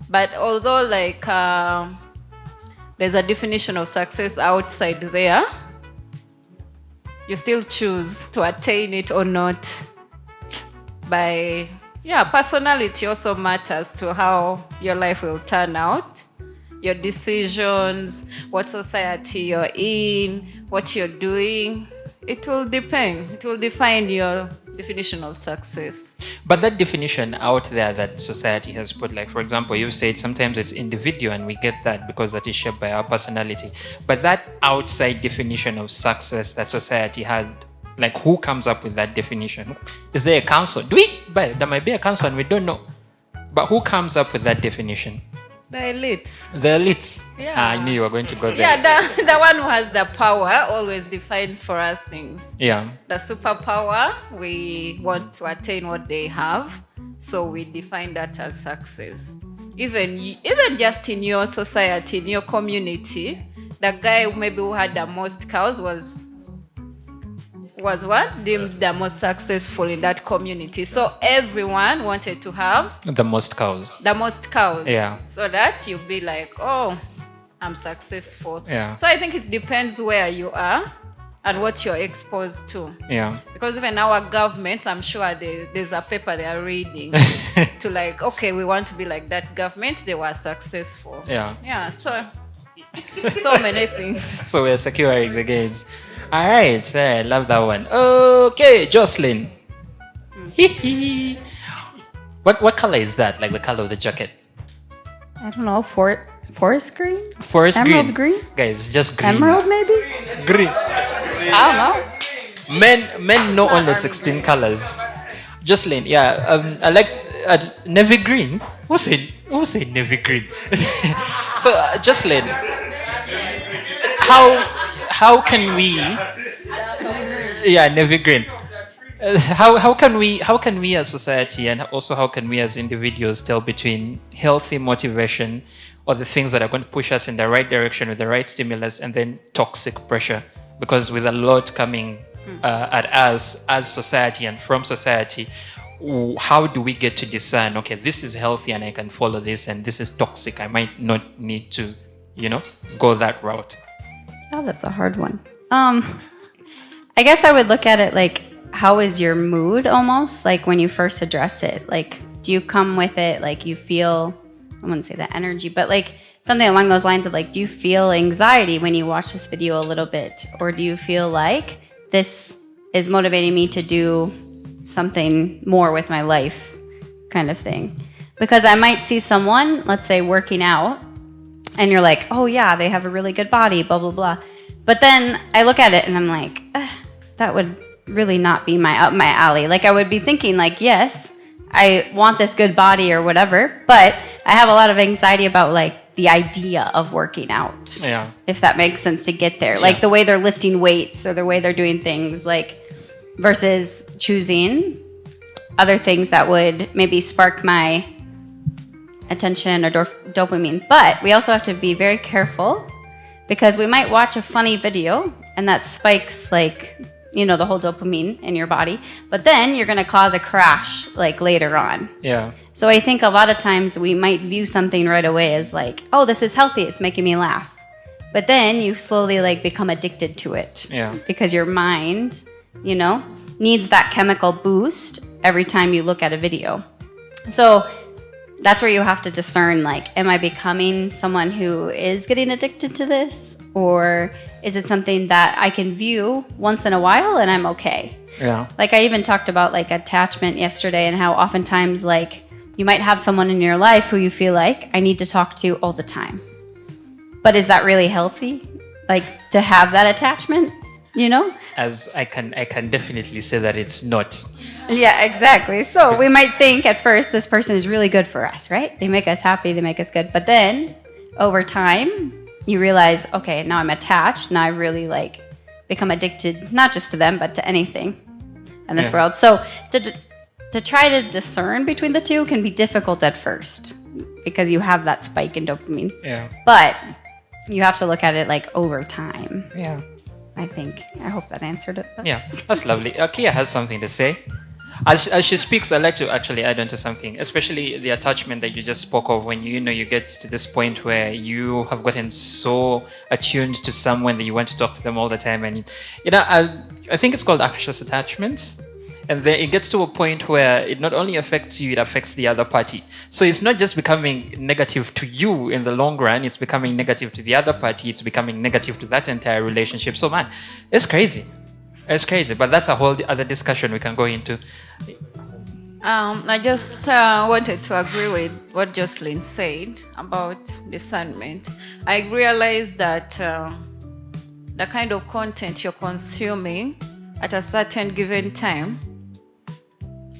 But although there's a definition of success outside there, you still choose to attain it or not. Personality also matters to how your life will turn out. Your decisions, what society you're in, what you're doing, it will depend. It will define your definition of success. But that definition out there that society has put, like, for example, you said sometimes it's individual, and we get that because that is shaped by our personality. But that outside definition of success that society has, like, who comes up with that definition? Is there a council? But there might be a council and we don't know. But who comes up with that definition? The elites. The elites. Yeah. I knew you were going to go there. Yeah, the one who has the power always defines for us things. Yeah. The superpower, we want to attain what they have, so we define that as success. Even just in your society, in your community, the guy maybe who had the most cows was what? Deemed the most successful in that community. So everyone wanted to have The most cows. the most cows. Yeah. So that you'll be like, oh, I'm successful. Yeah. So I think it depends where you are and what you're exposed to. Yeah. Because even our governments, I'm sure there's a paper they are reading to like, okay, we want to be like that government. They were successful. Yeah. Yeah. So many things. So we're securing the gains. All right, sir. I love that one. Okay, Jocelyn. What color is that? Like the color of the jacket? I don't know, forest green? Forest Emerald green? Guys, just green. Emerald, maybe? Green. I don't know. Men know all the 16 colors. Jocelyn, yeah. I like navy green. Who said navy green? So, Jocelyn, how can we? Yeah, navy green. How can we as society, and also how can we as individuals tell between healthy motivation or the things that are going to push us in the right direction with the right stimulus, and then toxic pressure? Because with a lot coming at us as society and from society, how do we get to discern, okay, this is healthy and I can follow this, and this is toxic, I might not need to, go that route? Oh, that's a hard one. I guess I would look at it like, how is your mood almost? Like when you first address it, like, do you come with it? Like you feel, I wouldn't say that energy, but like something along those lines of like, do you feel anxiety when you watch this video a little bit? Or do you feel like this is motivating me to do something more with my life kind of thing? Because I might see someone, let's say working out, and you're like, oh yeah, they have a really good body, blah, blah, blah. But then I look at it and I'm like, that would really not be up my alley. Like I would be thinking like, yes, I want this good body or whatever, but I have a lot of anxiety about like the idea of working out. Yeah. If that makes sense to get there. Like the way they're lifting weights or the way they're doing things, like versus choosing other things that would maybe spark my attention or dopamine. But we also have to be very careful because we might watch a funny video and that spikes like, the whole dopamine in your body, but then you're going to cause a crash like later on. Yeah. So I think a lot of times we might view something right away as like, oh, this is healthy, it's making me laugh. But then you slowly like become addicted to it. Yeah. Because your mind, needs that chemical boost every time you look at a video. So that's where you have to discern, like, am I becoming someone who is getting addicted to this? Or is it something that I can view once in a while and I'm okay? Yeah. Like I even talked about like attachment yesterday and how oftentimes like you might have someone in your life who you feel like I need to talk to all the time. But is that really healthy? Like to have that attachment, As I can definitely say that it's not. Yeah, exactly. So we might think at first this person is really good for us, right? They make us happy, they make us good. But then over time, you realize, okay, now I'm attached. Now I really like become addicted, not just to them, but to anything in this world. So to try to discern between the two can be difficult at first because you have that spike in dopamine. Yeah. But you have to look at it like over time. Yeah. I hope that answered it. Yeah, that's lovely. Kia has something to say. As she speaks, I'd like to actually add on to something, especially the attachment that you just spoke of when you get to this point where you have gotten so attuned to someone that you want to talk to them all the time. And, I think it's called anxious attachment. And then it gets to a point where it not only affects you, it affects the other party. So it's not just becoming negative to you in the long run, it's becoming negative to the other party, it's becoming negative to that entire relationship. So man, it's crazy. It's crazy, but that's a whole other discussion we can go into. I just wanted to agree with what Jocelyn said about discernment. I realized that the kind of content you're consuming at a certain given time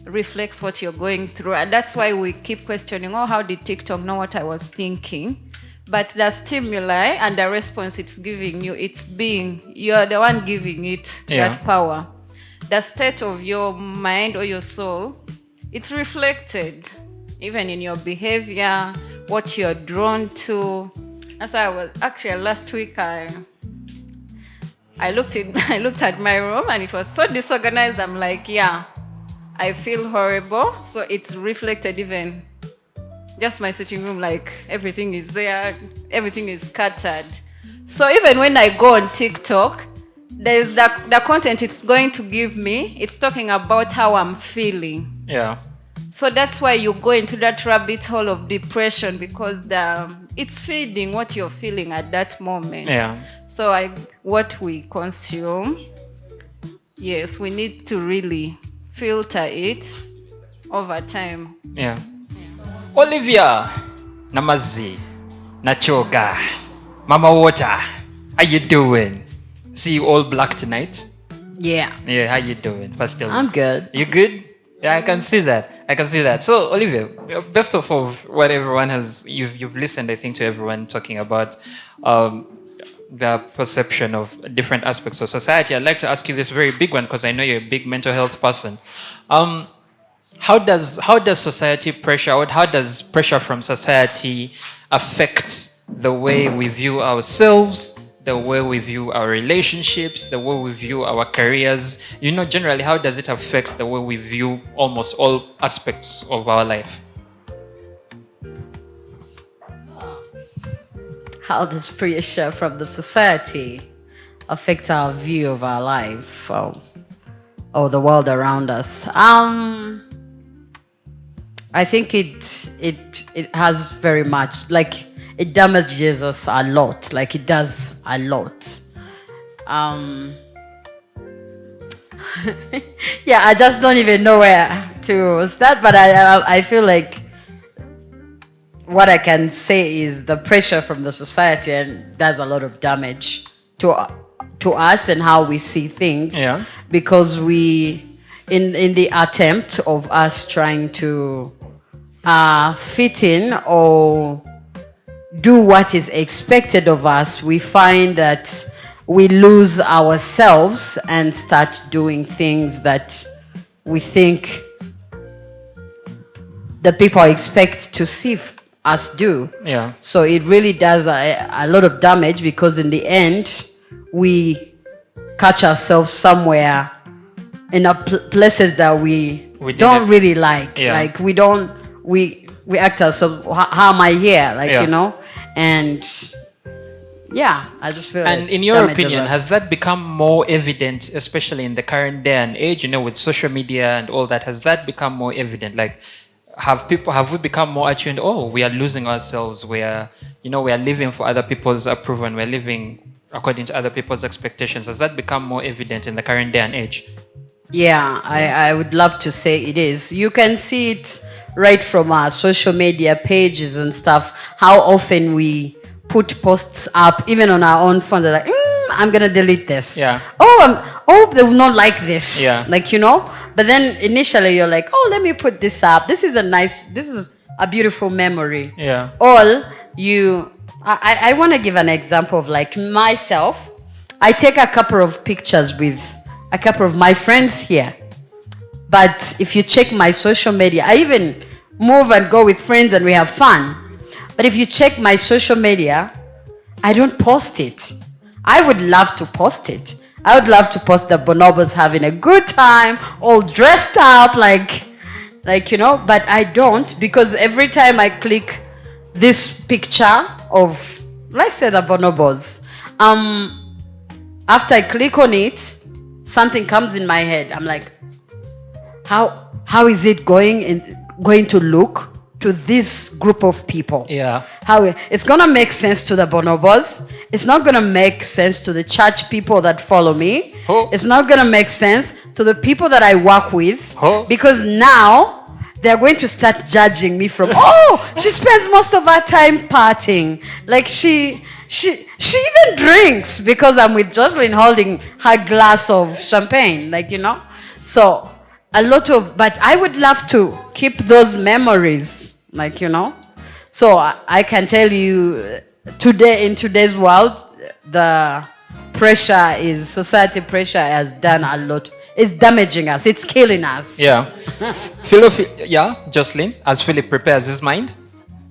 reflects what you're going through. And that's why we keep questioning, how did TikTok know what I was thinking? But the stimuli and the response it's giving you, you're the one giving it that power. The state of your mind or your soul, it's reflected even in your behavior, what you're drawn to. That's why I was actually last week I looked at my room and it was so disorganized. I'm like, I feel horrible. So it's reflected even just my sitting room, like everything is there, everything is scattered. So even when I go on TikTok, there's the content it's going to give me, it's talking about how I'm feeling. Yeah. So that's why you go into that rabbit hole of depression, because it's feeding what you're feeling at that moment. Yeah. So what we consume, yes, we need to really filter it over time. Yeah. Olivia, Namazi, Nachoga, Mama Water, how you doing? See you all black tonight. Yeah, Yeah, how you doing? First of all. I'm good. You good? Yeah, I can see that. So, Olivia, best of what everyone has, you've listened, I think, to everyone talking about the perception of different aspects of society. I'd like to ask you this very big one, because I know you're a big mental health person. How does society pressure, or how does pressure from society affect the way we view ourselves, the way we view our relationships, the way we view our careers? Generally, how does it affect the way we view almost all aspects of our life? How does pressure from the society affect our view of our life or the world around us? I think it has very much, like, it damages us a lot. Like, it does a lot. Yeah, I just don't even know where to start, but I feel like what I can say is the pressure from the society and does a lot of damage to us and how we see things. Yeah. Because we, in the attempt of us trying to fit in or do what is expected of us, we find that we lose ourselves and start doing things that we think the people expect to see us do. Yeah. So it really does a lot of damage, because in the end, we catch ourselves somewhere in places that we don't didn't. really like. Yeah. Like, we act ourselves, how am I here? Like, Yeah. And yeah, I just feel And like in your damages opinion, us. has that become more evident, especially in the current day and age, with social media and all that? Has that become more evident? Like, have we become more attuned? Oh, we are losing ourselves. We are living for other people's approval, and we're living according to other people's expectations. Has that become more evident in the current day and age? Yeah, I would love to say it is. You can see it right from our social media pages and stuff, how often we put posts up, even on our own phone. They're like, I'm going to delete this. Yeah. Oh, they will not like this. Yeah. Like, But then initially you're like, let me put this up. This is a beautiful memory. Yeah. I want to give an example of, like, myself. I take a couple of pictures with a couple of my friends here. But if you check my social media, I even move and go with friends and we have fun. But if you check my social media, I don't post it. I would love to post it. I would love to post the bonobos having a good time, all dressed up, like, but I don't, because every time I click this picture of, let's say, the bonobos, after I click on it, something comes in my head. I'm like, how is it going to look to this group of people? Yeah. How it's gonna make sense to the bonobos. It's not gonna make sense to the church people that follow me. Oh. It's not gonna make sense to the people that I work with. Oh. Because now they're going to start judging me from, she spends most of her time partying. Like, she even drinks because I'm with Jocelyn holding her glass of champagne, So but I would love to keep those memories, So I can tell you, today, in today's world, the society pressure has done a lot. It's damaging us. It's killing us. Yeah. Jocelyn, as Philip prepares his mind.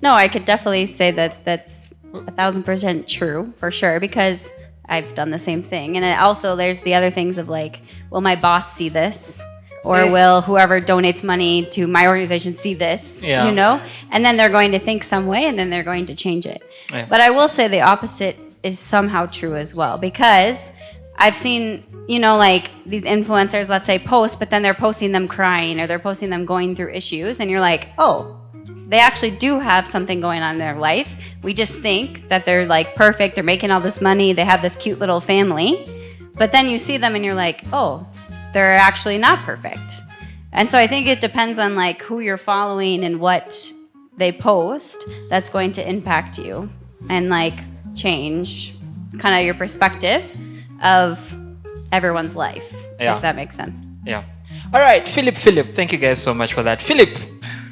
No, I could definitely say that that's 1,000% true, for sure, because I've done the same thing. And there's the other things of, like, will my boss see this? Or will whoever donates money to my organization see this? Yeah. And then they're going to think some way, and then they're going to change it. Yeah. But I will say the opposite is somehow true as well, because I've seen, you know, like these influencers, let's say, post, but then they're posting them crying or they're posting them going through issues, and you're like, oh, they actually do have something going on in their life. We just think that they're like perfect, they're making all this money, they have this cute little family, but then you see them and you're like, oh, they're actually not perfect. And so I think it depends on like who you're following and what they post that's going to impact you and like change kind of your perspective of everyone's life, Yeah. if that makes sense. Yeah. All right, Philip. Thank you guys so much for that. Philip,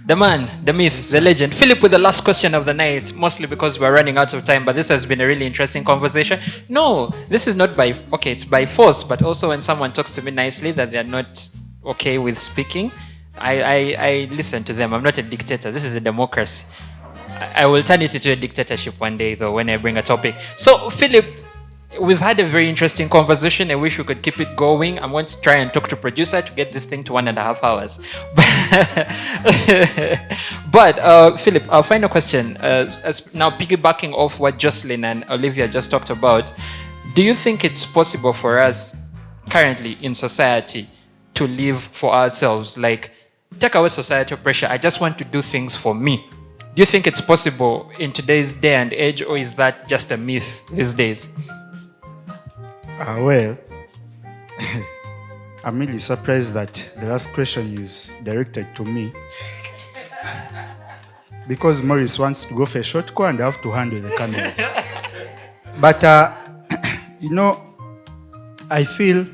the man, the myth, the legend. Philip with the last question of the night, mostly because we're running out of time, but this has been a really interesting conversation. No, this is not by, okay, it's by force, but also when someone talks to me nicely that they're not okay with speaking, I listen to them. I'm not a dictator. This is a democracy. I will turn it into a dictatorship one day, though, when I bring a topic. So, Philip, we've had a very interesting conversation. I wish we could keep it going. I'm going to try and talk to producer to get this thing to 1.5 hours. But Philip, our final question, as now piggybacking off what Jocelyn and Olivia just talked about, do you think it's possible for us currently in society to live for ourselves? Like, take away societal pressure. I just want to do things for me. Do you think it's possible in today's day and age, or is that just a myth these days? Well, I'm really surprised that the last question is directed to me. Because Maurice wants to go for a short call and I have to handle the camera. But, you know, I feel,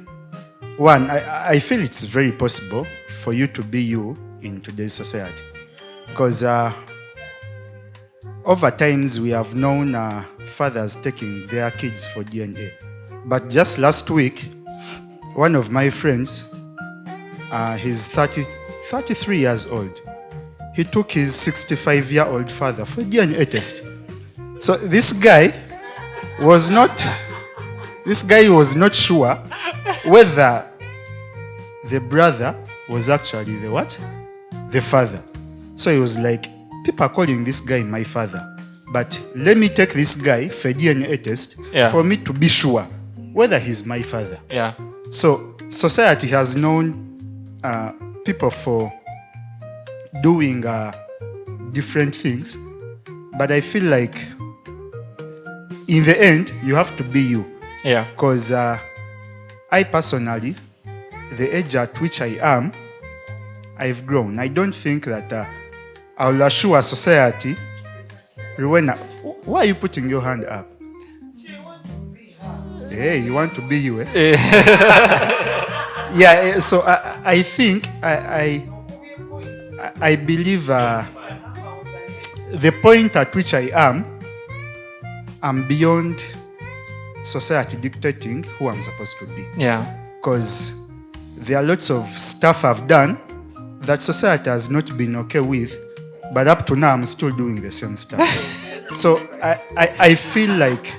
I feel it's very possible for you to be you in today's society. Because over times we have known fathers taking their kids for DNA. But just last week, one of my friends, he's 33 years old. He took his 65-year-old father for DNA test. So this guy was not sure whether the brother was actually the what? The father. So he was like, people are calling this guy my father, but let me take this guy for DNA test for me to be sure whether he's my father. Yeah. So society has known people for doing different things, but I feel like in the end you have to be you. Yeah. Because I personally, the age at which I am, I've grown. I don't think that I'll assure society. Rowena, why are you putting your hand up? Hey, you want to be you, eh? Yeah, so I think, I believe the point at which I am, I'm beyond society dictating who I'm supposed to be. Yeah. Because there are lots of stuff I've done that society has not been okay with, but up to now I'm still doing the same stuff. So I feel like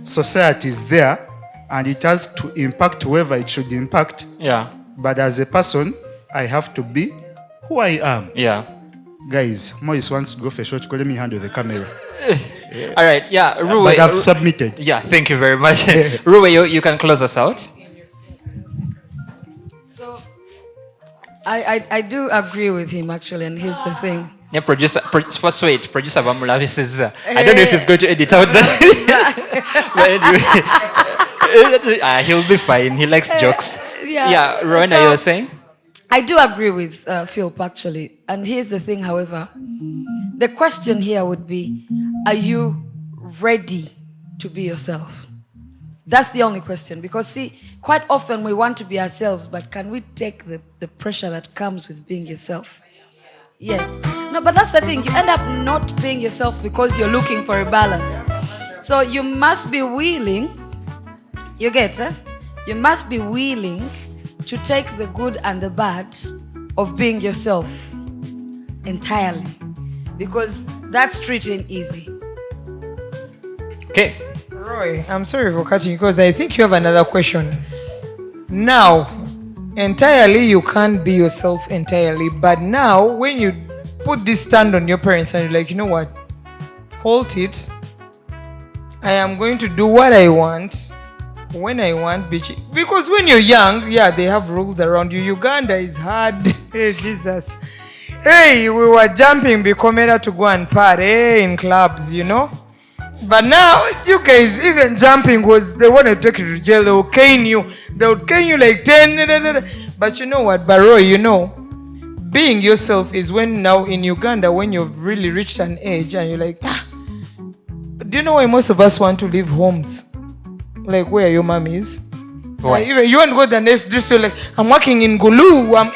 society is there and it has to impact whoever it should impact. Yeah. But as a person, I have to be who I am. Yeah. Guys, Maurice wants to go for a short call. Let me handle the camera. All right. Yeah. Ruwe, But I've submitted. Yeah. Thank you very much. Ruwe, you can close us out. So I do agree with him actually, and here's the thing. Yeah, producer Bamula, this is, I don't know if he's going to edit out that. But anyway, he'll be fine. He likes jokes. Yeah, Rowena, So- you were saying? I do agree with Philip actually, and here's the thing. However, the question here would be: are you ready to be yourself? That's the only question. Because see, quite often we want to be ourselves, but can we take the pressure that comes with being yourself? Yes. No, but that's the thing. You end up not being yourself because you're looking for a balance. So you must be willing, you get it? You must be willing to take the good and the bad of being yourself entirely. Because that street ain't easy. Okay. Roy, I'm sorry for cutting you because I think you have another question. Now, entirely you can't be yourself entirely, but now when you put this stand on your parents and you're like, you know what, hold it, I am going to do what I want when I want, because when you're young, yeah, they have rules around you. Uganda is hard. Hey, Jesus. Hey, we were jumping Bikomera to go and party in clubs, you know. But now, you guys, even jumping they want to take you to jail. They will cane you. They would cane you like 10. But you know what, Baroy, you know, being yourself is when now in Uganda, when you've really reached an age and you're like, do you know why most of us want to leave homes? Like where your mom is? Why? Even you want to go to the next district, like, I'm working in Gulu.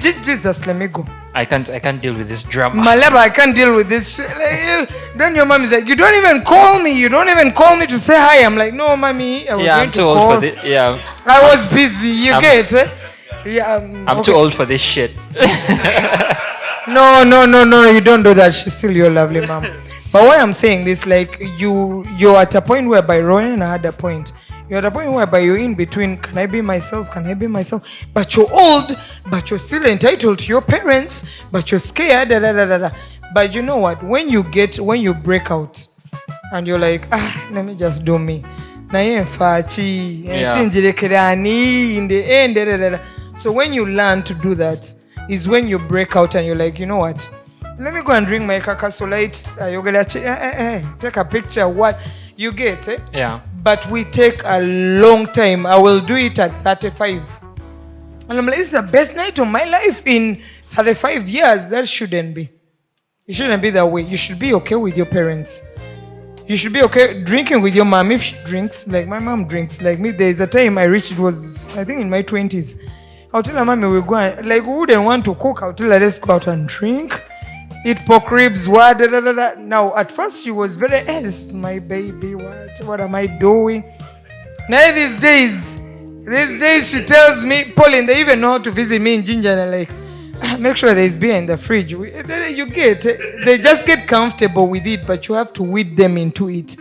Jesus, let me go. I can't deal with this drama. Malaba, I can't deal with this shit. Like, then your mom is like, you don't even call me. You don't even call me to say hi. I'm like, no, mommy. I was Yeah, going I'm to too call. old for this. Yeah, I was busy. You get it? Yeah. I'm too old for this shit. No. You don't do that. She's still your lovely mom. But why I'm saying this, like, you're at a point whereby Rowan and I had a point. You're at a point whereby you're in between. Can I be myself? Can I be myself? But you're old, but you're still entitled to your parents, but you're scared. But you know what? When you break out and you're like, let me just do me. In the end. So when you learn to do that, is when you break out and you're like, you know what? Let me go and drink my Kakasolite. You're gonna take a picture. What you get? Yeah. But we take a long time. I will do it at 35. And I'm like, this is the best night of my life in 35 years. That shouldn't be. It shouldn't be that way. You should be okay with your parents. You should be okay drinking with your mom if she drinks. Like my mom drinks. Like me, there's a time I reached, it was, I think in my 20s. I'll tell her, mommy, we'll go and, like, who wouldn't want to cook? I'll tell her, let's go out and drink. Eat pork ribs, what, Now, at first, she was very, this is my baby, what am I doing? Now, these days, she tells me, Pauline, they even know how to visit me in Ginger, and I'm like, make sure there's beer in the fridge. You get, they just get comfortable with it, but you have to weed them into it.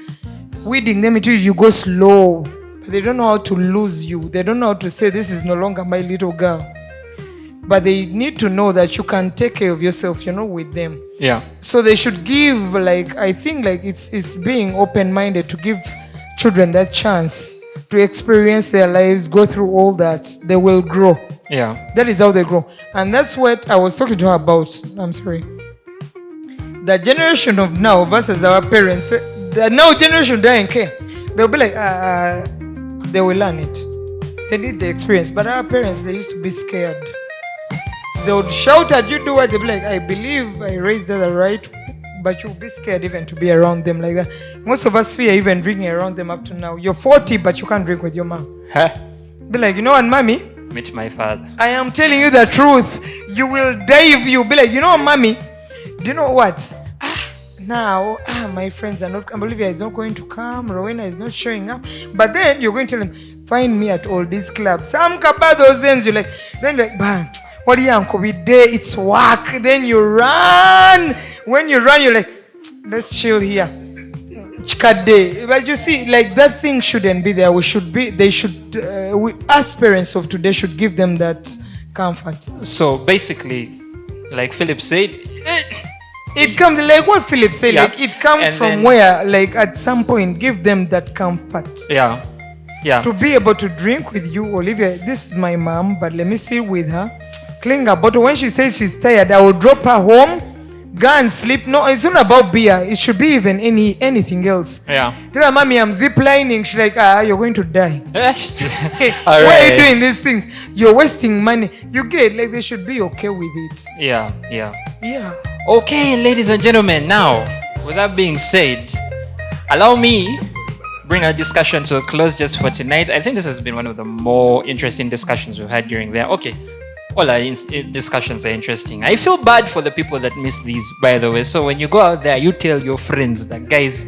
Weeding them into it, you go slow. They don't know how to lose you. They don't know how to say, this is no longer my little girl. But they need to know that you can take care of yourself, with them. Yeah. So they should give, like, I think, like, it's being open-minded to give children that chance to experience their lives, go through all that. They will grow. Yeah. That is how they grow. And that's what I was talking to her about. I'm sorry. The generation of now versus our parents, the now generation doesn't care. They'll be like, they will learn it. They need the experience. But our parents, they used to be scared. They would shout at you, do what they be like, I believe I raised them the right way, but you'll be scared even to be around them like that. Most of us fear even drinking around them up to now. You're 40, but you can't drink with your mom. Huh? Be like, you know what, mommy? Meet my father. I am telling you the truth. You will die if you be like, you know what, mommy? Do you know what? Now, my friends are not, Bolivia is not going to come, Rowena is not showing up. But then you're going to tell them, find me at all these clubs. Some those ends, you're like, then you're like, bam. What do you uncle be there? It's work. Then you run. When you run, you're like, let's chill here. But you see, like that thing shouldn't be there. Us parents of today should give them that comfort. So basically, like Philip said, it comes like what Philip said. Yeah. Like it comes And from then, where, like at some point, give them that comfort. Yeah. To be able to drink with you, Olivia. This is my mom, but let me sit with her. Clean her bottle. When she says she's tired, I will drop her home, go and sleep. No, it's not about beer. It should be even anything else. Yeah. Tell her, mommy, I'm ziplining. She's like, you're going to die. All Why are you right. doing these things? You're wasting money. You get, like, they should be okay with it. Yeah. Yeah. Okay, ladies and gentlemen, now, with that being said, allow me bring our discussion to a close just for tonight. I think this has been one of the more interesting discussions we've had during there. Okay, all our discussions are interesting. I feel bad for the people that miss these, by the way. So when you go out there, you tell your friends that, guys,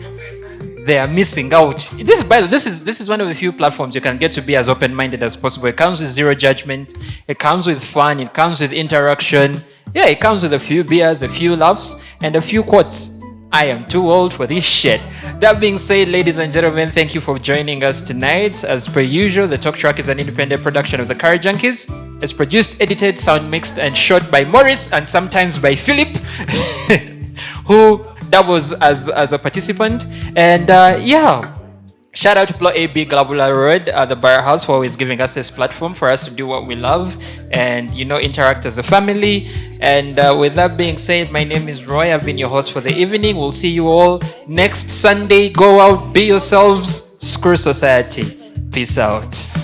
they are missing out. This is one of the few platforms you can get to be as open-minded as possible. It comes with zero judgment. It comes with fun. It comes with interaction. Yeah, it comes with a few beers, a few laughs, and a few quotes. I am too old for this shit. That being said, ladies and gentlemen, thank you for joining us tonight. As per usual, The Talk Track is an independent production of the Car Junkies. It's produced, edited, sound mixed, and shot by Morris and sometimes by Philip, who doubles as a participant. And Shout out to Plot AB Glabula Road, the Bar House, for always giving us this platform for us to do what we love and, interact as a family. And with that being said, my name is Roy. I've been your host for the evening. We'll see you all next Sunday. Go out, be yourselves, screw society. Peace out.